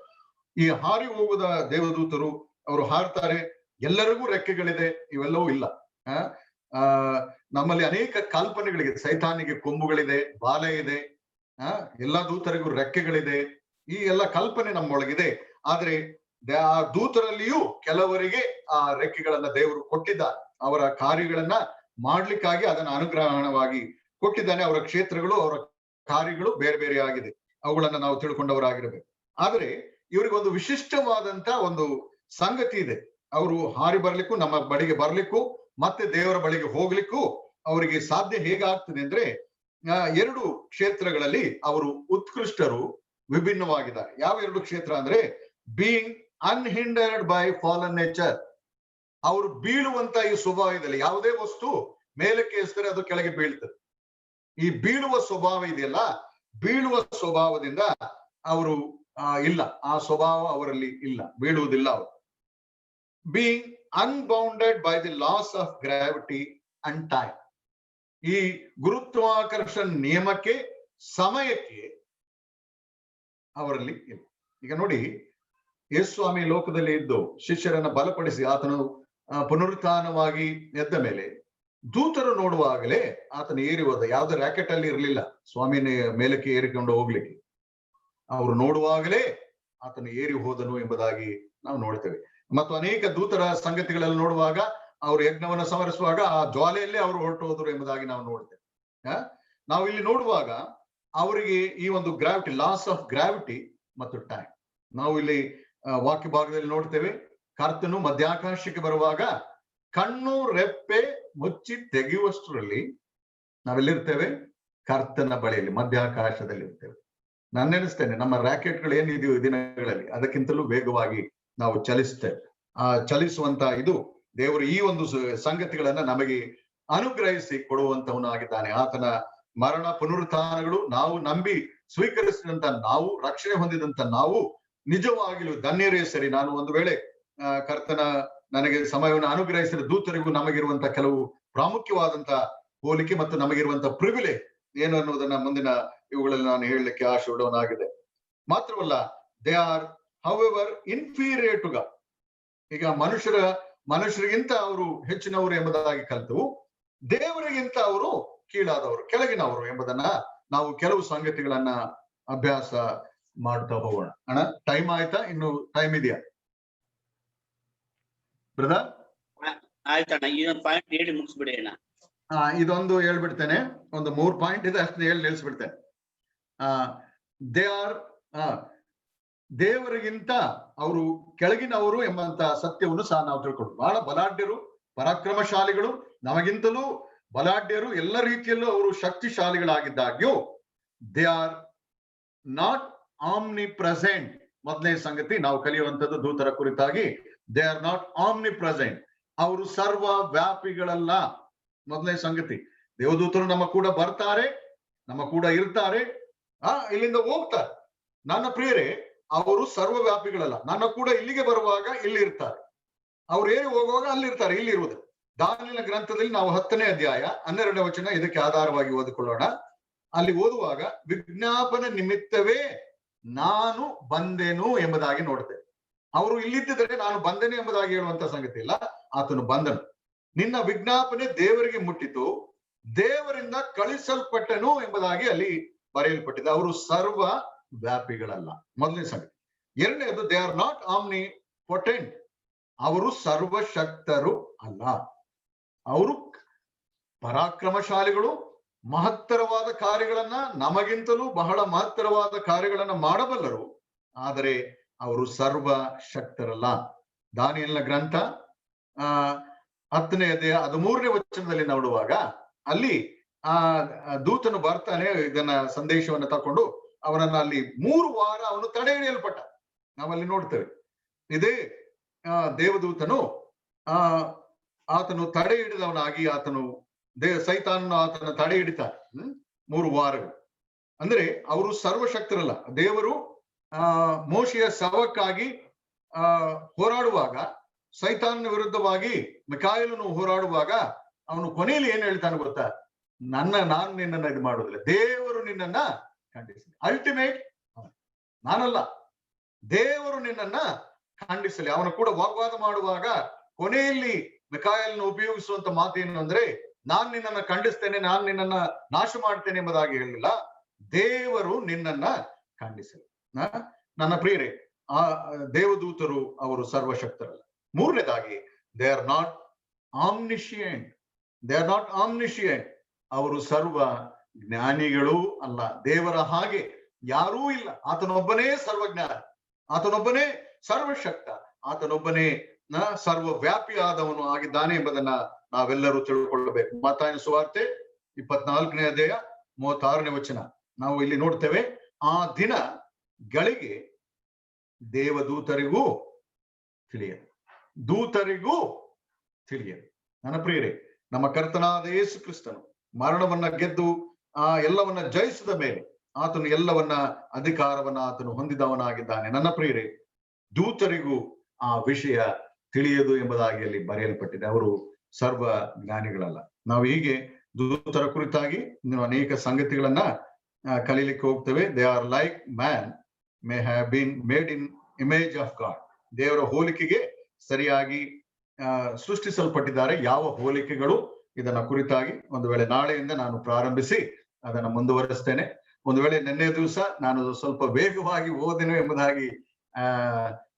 ಈ ಹಾರಿ ಹೋಗುವ ದೇವದೂತರು ಅವರು ಹಾರ್ತಾರೆ. ಎಲ್ಲರಿಗೂ ರೆಕ್ಕೆಗಳಿದೆ, ಇವೆಲ್ಲವೂ ಇಲ್ಲ. ನಮ್ಮಲ್ಲಿ ಅನೇಕ ಕಲ್ಪನೆಗಳಿದೆ. ಸೈತಾನಿಗೆ ಕೊಂಬುಗಳಿದೆ, ಬಾಲ ಇದೆ, ಎಲ್ಲಾ ದೂತರಿಗೂ ರೆಕ್ಕೆಗಳಿದೆ. ಈ ಎಲ್ಲ ಕಲ್ಪನೆ ನಮ್ಮೊಳಗಿದೆ. ಆದ್ರೆ ಆ ದೂತರಲ್ಲಿಯೂ ಕೆಲವರಿಗೆ ಆ ರೆಕ್ಕೆಗಳನ್ನ ದೇವರು ಕೊಟ್ಟಿದ್ದಾರೆ. ಅವರ ಕಾರ್ಯಗಳನ್ನ ಮಾಡ್ಲಿಕ್ಕಾಗಿ ಅದನ್ನ ಅನುಗ್ರಹಣವಾಗಿ ಕೊಟ್ಟಿದ್ದಾನೆ. ಅವರ ಕ್ಷೇತ್ರಗಳು, ಅವರ ಕಾರ್ಯಗಳು ಬೇರೆ ಬೇರೆ ಆಗಿದೆ. ಅವುಗಳನ್ನ ನಾವು ತಿಳ್ಕೊಂಡವರಾಗಿರ್ಬೇಕು. ಆದ್ರೆ ಇವರಿಗೆ ಒಂದು ವಿಶಿಷ್ಟವಾದಂತ ಒಂದು ಸಂಗತಿ ಇದೆ. ಅವರು ಹಾರಿ ಬರ್ಲಿಕ್ಕೂ, ನಮ್ಮ ಬಳಿಗೆ ಬರ್ಲಿಕ್ಕೂ, ಮತ್ತೆ ದೇವರ ಬಳಿಗೆ ಹೋಗ್ಲಿಕ್ಕೂ ಅವರಿಗೆ ಸಾಧ್ಯ ಹೇಗಾಗ್ತದೆ ಅಂದ್ರೆ, 2 ಕ್ಷೇತ್ರಗಳಲ್ಲಿ ಅವರು ಉತ್ಕೃಷ್ಟರು, ವಿಭಿನ್ನವಾಗಿದ್ದಾರೆ. ಯಾವ 2 ಕ್ಷೇತ್ರ ಅಂದ್ರೆ, ಬೀಯಿಂಗ್ ಅನ್ಹಿಂಡರ್ಡ್ ಬೈ ಫಾಲನ್ ನೇಚರ್. ಅವರು ಬೀಳುವಂತ ಈ ಸ್ವಭಾವದಲ್ಲಿ ಯಾವುದೇ ವಸ್ತು ಮೇಲಕ್ಕೆ ಎಸಿದರೆ ಅದು ಕೆಳಗೆ ಬೀಳ್ತದೆ. ಈ ಬೀಳುವ ಸ್ವಭಾವ ಇದೆಯಲ್ಲ, ಬೀಳುವ ಸ್ವಭಾವದಿಂದ ಅವರು ಇಲ್ಲ, ಆ ಸ್ವಭಾವ ಅವರಲ್ಲಿ ಇಲ್ಲ, ಬೀಳುವುದಿಲ್ಲ ಅವರು. Being unbounded by the laws of gravity and time. ಈ ಗುರುತ್ವಾಕರ್ಷಣ ನಿಯಮಕ್ಕೆ, ಸಮಯಕ್ಕೆ ಅವರಲ್ಲಿ ಇಲ್ಲ. ಈಗ ನೋಡಿ, ಯೇಸುಸ್ವಾಮಿ ಲೋಕದಲ್ಲಿ ಇದ್ದು ಶಿಷ್ಯರನ್ನ ಬಲಪಡಿಸಿ ಆತನು ಪುನರುತ್ಥಾನವಾಗಿ ಎದ್ದ ಮೇಲೆ ದೂತರು ನೋಡುವಾಗಲೇ ಆತನ ಏರಿ ಹೋದ. ಯಾವುದೇ ರಾಕೆಟ್ ಅಲ್ಲಿ ಇರಲಿಲ್ಲ ಸ್ವಾಮಿನ ಮೇಲಕ್ಕೆ ಏರಿಕೊಂಡು ಹೋಗ್ಲಿಕ್ಕೆ. ಅವರು ನೋಡುವಾಗಲೇ ಆತನ ಏರಿ ಹೋದನು ಎಂಬುದಾಗಿ ನಾವು ನೋಡ್ತೇವೆ. ಮತ್ತು ಅನೇಕ ದೂತರ ಸಂಗತಿಗಳಲ್ಲಿ ನೋಡುವಾಗ ಅವರು ಯಜ್ಞವನ್ನು ಸಮರಿಸುವಾಗ ಆ ಜ್ವಾಲೆಯಲ್ಲೇ ಅವರು ಹೊರಟು ಹೋದರು ಎಂಬುದಾಗಿ ನಾವು ನೋಡ್ತೇವೆ. ನಾವು ಇಲ್ಲಿ ನೋಡುವಾಗ ಅವರಿಗೆ ಈ ಒಂದು ಗ್ರಾವಿಟಿ, ಲಾಸ್ ಆಫ್ ಗ್ರಾವಿಟಿ ಮತ್ತು ಟೈಮ್, ನಾವು ಇಲ್ಲಿ ವಾಕ್ಯ ಭಾಗದಲ್ಲಿ ನೋಡ್ತೇವೆ. ಕರ್ತನು ಮಧ್ಯಾಕಾಶಕ್ಕೆ ಬರುವಾಗ ಕಣ್ಣು ರೆಪ್ಪೆ ಮುಚ್ಚಿ ತೆಗೆಯುವಷ್ಟರಲ್ಲಿ ನಾವೆಲ್ಲಿರ್ತೇವೆ? ಕರ್ತನ ಬಳಿಯಲ್ಲಿ, ಮಧ್ಯಾಕಾಶದಲ್ಲಿ ಇರ್ತೇವೆ. ನಾನೆನಿಸ್ತೇನೆ ನಮ್ಮ ರಾಕೆಟ್ಗಳು ಏನಿದೆಯೋ ಈ ದಿನಗಳಲ್ಲಿ ಅದಕ್ಕಿಂತಲೂ ವೇಗವಾಗಿ ನಾವು ಚಲಿಸ್ತೇವೆ. ಆ ಚಲಿಸುವಂತ ಇದು ದೇವರು ಈ ಒಂದು ಸಂಗತಿಗಳನ್ನ ನಮಗೆ ಅನುಗ್ರಹಿಸಿ ಕೊಡುವಂತವನು ಆಗಿದ್ದಾನೆ. ಆತನ ಮರಣ ಪುನರುತ್ಥಾನಗಳು ನಾವು ನಂಬಿ ಸ್ವೀಕರಿಸಿದಂತ ನಾವು, ರಕ್ಷಣೆ ಹೊಂದಿದಂತ ನಾವು ನಿಜವಾಗಿಯೂ ಧನ್ಯರೇ ಸರಿ. ನಾನು ಒಂದು ವೇಳೆ ಕರ್ತನ ನನಗೆ ಸಮಯವನ್ನು ಅನುಗ್ರಹಿಸಿದ ದೂತರಿಗೂ ನಮಗಿರುವಂತ ಕೆಲವು ಪ್ರಾಮುಖ್ಯವಾದಂತ ಹೋಲಿಕೆ ಮತ್ತು ನಮಗಿರುವಂತ ಪ್ರಿವಿಲೇಜ್ ಏನು ಅನ್ನೋದನ್ನ ಮುಂದಿನ ಇವುಗಳಲ್ಲಿ ನಾನು ಹೇಳಲಿಕ್ಕೆ ಆಶೀರ್ವಾದವನಾಗಿದೆ. ಮಾತ್ರವಲ್ಲ, they are however inferior to God. ಈಗ ಮನುಷ್ಯರಿಗಿಂತ ಅವರು ಹೆಚ್ಚಿನವರು ಎಂಬುದಾಗಿ ಕಲಿತು, ದೇವರಿಗಿಂತ ಅವರು ಕೀಳಾದವರು, ಕೆಳಗಿನವರು ಎಂಬುದನ್ನ ನಾವು ಕೆಲವು ಸಂಗತಿಗಳನ್ನ ಅಭ್ಯಾಸ ಮಾಡ್ತಾ ಹೋಗೋಣ. ಅಣ್ಣ, ಟೈಮ್ ಆಯ್ತಾ? ಇನ್ನು ಟೈಮ್ ಇದೆಯಾ ಬ್ರದರ್? ಆಯ್ತಣ್ಣ, ಇದೊಂದು ಪಾಯಿಂಟ್ ಹೇಳಿ ಮುಗಿಸ್ಬಿಡಿ ಅಣ್ಣ. ಇದೊಂದು ಹೇಳ್ಬಿಡ್ತೇನೆ, ಒಂದು 3 ಪಾಯಿಂಟ್ ಇದೆ, ಅಷ್ಟನ್ನ ಹೇಳಿ ನಿಲ್ಸ್ಬಿಡ್ತೇನೆ. ದೇ ಆರ್ ದೇವರಿಗಿಂತ ಅವರು ಕೆಳಗಿನವರು ಎಂಬಂತ ಸತ್ಯವನ್ನು ಸಹ ನಾವು ತಿಳ್ಕೊಂಡು, ಬಹಳ ಬಲಾಢ್ಯರು, ಪರಾಕ್ರಮಶಾಲಿಗಳು, ನಮಗಿಂತಲೂ ಬಲಾಢ್ಯರು, ಎಲ್ಲ ರೀತಿಯಲ್ಲೂ ಅವರು ಶಕ್ತಿಶಾಲಿಗಳಾಗಿದ್ದಾಗ್ಯೂ they are not omnipresent. ಮೊದಲನೇ ಸಂಗತಿ ನಾವು ಕಲಿಯುವಂಥದ್ದು ದೂತರ ಕುರಿತಾಗಿ, they are not omnipresent. ಅವರು ಸರ್ವ ವ್ಯಾಪಿಗಳಲ್ಲ. ಮೊದಲನೇ ಸಂಗತಿ, ದೇವದೂತರು ನಮ್ಮ ಕೂಡ ಬರ್ತಾರೆ, ನಮ್ಮ ಕೂಡ ಇರ್ತಾರೆ, ಇಲ್ಲಿಂದ ಹೋಗ್ತಾರೆ. ನನ್ನ ಪ್ರಿಯರೇ, ಅವರು ಸರ್ವ ವ್ಯಾಪಿಗಳಲ್ಲ. ನನ್ನ ಕೂಡ ಇಲ್ಲಿಗೆ ಬರುವಾಗ ಇಲ್ಲಿ ಇರ್ತಾರೆ, ಅವ್ರು ಏರಿ ಹೋಗುವಾಗ ಅಲ್ಲಿ ಇರ್ತಾರೆ, ಇಲ್ಲಿ ಇರುವುದು. ದಾನಿಯೇಲನ ಗ್ರಂಥದಲ್ಲಿ ನಾವು 10ನೇ ಅಧ್ಯಾಯ 12ನೇ ವಚನ ಇದಕ್ಕೆ ಆಧಾರವಾಗಿ ಓದಿಕೊಳ್ಳೋಣ. ಅಲ್ಲಿ ಓದುವಾಗ ವಿಜ್ಞಾಪನೆ ನಿಮಿತ್ತವೇ ನಾನು ಬಂದೆನು ಎಂಬುದಾಗಿ ನೋಡ್ತೇವೆ. ಅವರು ಇಲ್ಲಿದ್ದರೆ ನಾನು ಬಂದೆನು ಎಂಬುದಾಗಿ ಹೇಳುವಂತ ಸಂಗತಿ ಇಲ್ಲ, ಆತನು ಬಂದನು. ನಿನ್ನ ವಿಜ್ಞಾಪನೆ ದೇವರಿಗೆ ಮುಟ್ಟಿತು, ದೇವರಿಂದ ಕಳಿಸಲ್ಪಟ್ಟನು ಎಂಬುದಾಗಿ ಅಲ್ಲಿ ಬರೆಯಲ್ಪಟ್ಟಿದೆ. ಅವರು ಸರ್ವ ವ್ಯಾಪಿಗಳಲ್ಲ, ಮೊದಲನೇ ಸಂಗತಿ. ಎರಡನೇದು, they are not Omni potent. ಅವರು ಸರ್ವಶಕ್ತರು ಅಲ್ಲ. ಅವರು ಪರಾಕ್ರಮಶಾಲಿಗಳು, ಮಹತ್ತರವಾದ ಕಾರ್ಯಗಳನ್ನ, ನಮಗಿಂತಲೂ ಬಹಳ ಮಹತ್ತರವಾದ ಕಾರ್ಯಗಳನ್ನ ಮಾಡಬಲ್ಲರು, ಆದರೆ ಅವರು ಸರ್ವ ಶಕ್ತರಲ್ಲ. ದಾನಿಯೇಲನ ಗ್ರಂಥ 10ನೇ ಅಧ್ಯಾಯ 13ನೇ ವಚನದಲ್ಲಿ ನೋಡುವಾಗ ಅಲ್ಲಿ ದೂತನು ಬರ್ತಾನೆ, ಇದನ್ನ ಸಂದೇಶವನ್ನು ತಕೊಂಡು ಅವನನ್ನ ಅಲ್ಲಿ 3 ವಾರ ಅವನು ತಡೆ ಹಿಡಿಯಲ್ಪಟ್ಟ. ನಾವಲ್ಲಿ ನೋಡ್ತೇವೆ. ಇದೇ ದೇವದೂತನು ಆತನು ತಡೆ ಹಿಡಿದವನಾಗಿ, ಆತನು ಸೈತಾನನು ಆತನ ತಡೆ ಹಿಡಿತಾನೆ 3 ವಾರಗಳು. ಅಂದ್ರೆ ಅವರು ಸರ್ವಶಕ್ತರಲ್ಲ. ದೇವರು ಮೋಶೆಯ ಶವಕ್ಕಾಗಿ ಹೋರಾಡುವಾಗ, ಸೈತಾನನ ವಿರುದ್ಧವಾಗಿ ಮಿಕಾಯೇಲನು ಹೋರಾಡುವಾಗ, ಅವನು ಕೊನೆಯಲ್ಲಿ ಏನ್ ಹೇಳ್ತಾನೆ ಗೊತ್ತಾ? ನಾನು ನಿನ್ನನ್ನ ಇದು ಮಾಡೋದಿಲ್ಲ, ದೇವರು ನಿನ್ನನ್ನ ಖಂಡಿಸಲಿ. ಅಲ್ಟಿಮೇಟ್ ನಾನಲ್ಲ, ದೇವರು ನಿನ್ನನ್ನ ಖಂಡಿಸಲಿ. ಅವನು ಕೂಡ ವಾಗ್ವಾದ ಮಾಡುವಾಗ ಕೊನೆಯಲ್ಲಿ ಮಿಕಾಯೇಲನು ಉಪಯೋಗಿಸುವಂತ ಮಾತೇನು ಅಂದ್ರೆ, ನಾನ್ ನಿನ್ನನ್ನ ಖಂಡಿಸ್ತೇನೆ, ನಾನ್ ನಿನ್ನನ್ನ ನಾಶ ಮಾಡ್ತೇನೆ ಎಂಬುದಾಗಿ ಹೇಳಿಲ್ಲ, ದೇವರು ನಿನ್ನನ್ನ ಖಂಡಿಸಲಿ. ನನ್ನ ಪ್ರಿಯರೇ, ದೇವದೂತರು ಅವರು ಸರ್ವಶಕ್ತರಲ್ಲ. ಮೂರನೇದಾಗಿ, they are not omniscient. They are not omniscient. ಅವರು ಸರ್ವ ಜ್ಞಾನಿಗಳು ಅಲ್ಲ. ದೇವರ ಹಾಗೆ ಯಾರೂ ಇಲ್ಲ. ಆತನೊಬ್ಬನೇ ಸರ್ವಜ್ಞಾನ, ಆತನೊಬ್ಬನೇ ಸರ್ವಶಕ್ತ, ಆತನೊಬ್ಬನೇ ಸರ್ವ ವ್ಯಾಪಿಯಾದವನು ಆಗಿದ್ದಾನೆ ಎಂಬುದನ್ನ ನಾವೆಲ್ಲರೂ ತಿಳ್ಕೊಳ್ಳಬೇಕು. ಮತ್ತಾಯನ ಸುವಾರ್ತೆ 24ನೇ ಅಧ್ಯಾಯ 36ನೇ ವಚನ ನಾವು ಇಲ್ಲಿ ನೋಡ್ತೇವೆ. ಆ ದಿನ ಗಳಿಗೆ ದೇವದೂತರಿಗೂ ತಿಳಿಯದು, ದೂತರಿಗೂ ತಿಳಿಯದು. ನನ್ನ ಪ್ರಿಯರೇ, ನಮ್ಮ ಕರ್ತನಾದ ಯೇಸು ಕ್ರಿಸ್ತನು ಮರಣವನ್ನ ಗೆದ್ದು ಎಲ್ಲವನ್ನ ಜಯಿಸಿದ ಮೇಲೆ ಆತನು ಎಲ್ಲವನ್ನ ಅಧಿಕಾರವನ್ನ ಆತನು ಹೊಂದಿದವನಾಗಿದ್ದಾನೆ. ನನ್ನ ಪ್ರಿಯರೇ, ದೂತರಿಗೂ ಆ ವಿಷಯ ತಿಳಿಯದು ಎಂಬುದಾಗಿ ಅಲ್ಲಿ ಬರೆಯಲ್ಪಟ್ಟಿದೆ. ಅವರು ಸರ್ವ ಜ್ಞಾನಿಗಳಲ್ಲ. ನಾವು ಹೀಗೆ ದೂತರ ಕುರಿತಾಗಿ ಅನೇಕ ಸಂಗತಿಗಳನ್ನ ಕಲೀಲಿಕ್ಕೆ ಹೋಗ್ತೇವೆ. They are like man may have been made in image of god. ದೇವರ ಹೋಲಿಕೆಗೆ ಸರಿಯಾಗಿ ಸೃಷ್ಟಿಸಲ್ಪಟ್ಟಿದ್ದಾರೆ. ಯಾವ ಹೋಲಿಕೆಗಳು ಇದನ್ನ ಕುರಿತಾಗಿ ಒಂದು ವೇಳೆ ನಾಳೆಯಿಂದ ನಾನು ಪ್ರಾರಂಭಿಸಿ ಅದನ್ನ ಮುಂದುವರಿಸ್ತೇನೆ. ಒಂದು ವೇಳೆ ನಿನ್ನೆ ದಿವಸ ನಾನು ಸ್ವಲ್ಪ ವೇಗವಾಗಿ ಓದೆನು ಎಂಬುದಾಗಿ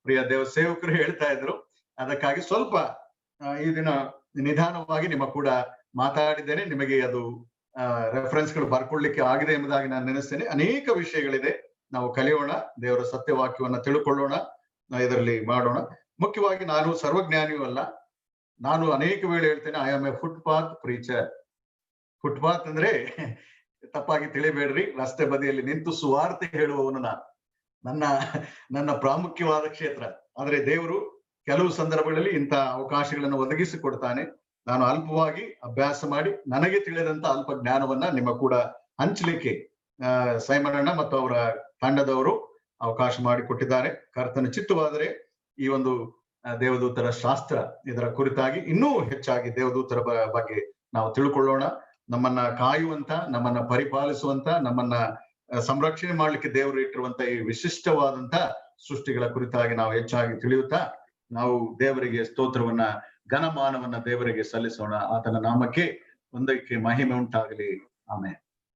ಪ್ರಿಯ ದೇವ ಸೇವಕರು ಹೇಳ್ತಾ ಇದ್ರು. ಅದಕ್ಕಾಗಿ ಸ್ವಲ್ಪ ಈ ದಿನ ನಿಧಾನವಾಗಿ ನಿಮ್ಮ ಕೂಡ ಮಾತಾಡಿದ್ದೇನೆ. ನಿಮಗೆ ಅದು ರೆಫರೆನ್ಸ್ಗಳು ಬರ್ಕೊಳ್ಳಿಕ್ಕೆ ಆಗಿದೆ ಎಂಬುದಾಗಿ ನಾನು ನೆನೆಸ್ತೇನೆ. ಅನೇಕ ವಿಷಯಗಳಿದೆ, ನಾವು ಕಲಿಯೋಣ, ದೇವರ ಸತ್ಯವಾಕ್ಯವನ್ನ ತಿಳ್ಕೊಳ್ಳೋಣ, ಇದರಲ್ಲಿ ಮಾಡೋಣ. ಮುಖ್ಯವಾಗಿ ನಾನು ಸರ್ವಜ್ಞಾನಿಯೂ ಅಲ್ಲ, ನಾನು ಅನೇಕ ವೇಳೆ ಹೇಳ್ತೇನೆ, I am A footpath preacher. Footpath ಅಂದ್ರೆ ತಪ್ಪಾಗಿ ತಿಳಿಬೇಡ್ರಿ, ರಸ್ತೆ ಬದಿಯಲ್ಲಿ ನಿಂತು ಸುವಾರ್ತೆ ಹೇಳುವವನು ನಾನು. ನನ್ನ ನನ್ನ ಪ್ರಾಮುಖ್ಯವಾದ ಕ್ಷೇತ್ರ. ಆದ್ರೆ ದೇವರು ಕೆಲವು ಸಂದರ್ಭಗಳಲ್ಲಿ ಇಂತಹ ಅವಕಾಶಗಳನ್ನು ಒದಗಿಸಿಕೊಡ್ತಾನೆ. ನಾನು ಅಲ್ಪವಾಗಿ ಅಭ್ಯಾಸ ಮಾಡಿ ನನಗೆ ತಿಳಿದಂತ ಅಲ್ಪ ಜ್ಞಾನವನ್ನ ನಿಮ್ಮ ಕೂಡ ಹಂಚಲಿಕ್ಕೆ ಸೈಮನ್ ಅಣ್ಣ ಮತ್ತು ಅವರ ತಂಡದವರು ಅವಕಾಶ ಮಾಡಿಕೊಟ್ಟಿದ್ದಾರೆ. ಕರ್ತನ ಚಿತ್ತವಾದರೆ ಈ ಒಂದು ದೇವದೂತರ ಶಾಸ್ತ್ರ ಇದರ ಕುರಿತಾಗಿ ಇನ್ನೂ ಹೆಚ್ಚಾಗಿ ದೇವದೂತರ ಬಗ್ಗೆ ನಾವು ತಿಳ್ಕೊಳ್ಳೋಣ. ನಮ್ಮನ್ನ ಕಾಯುವಂತ, ನಮ್ಮನ್ನ ಪರಿಪಾಲಿಸುವಂತ, ನಮ್ಮನ್ನ ಸಂರಕ್ಷಣೆ ಮಾಡ್ಲಿಕ್ಕೆ ದೇವರು ಇಟ್ಟಿರುವಂತ ಈ ವಿಶಿಷ್ಟವಾದಂತ ಸೃಷ್ಟಿಗಳ ಕುರಿತಾಗಿ ನಾವು ಹೆಚ್ಚಾಗಿ ತಿಳಿಯುತ್ತಾ ನಾವು ದೇವರಿಗೆ ಸ್ತೋತ್ರವನ್ನ, ಘನಮಾನವನ್ನ ದೇವರಿಗೆ ಸಲ್ಲಿಸೋಣ. ಆತನ ನಾಮಕ್ಕೆ ಒಂದಕ್ಕೆ ಮಹಿಮೆ ಉಂಟಾಗಲಿ. ಆಮೆನ್.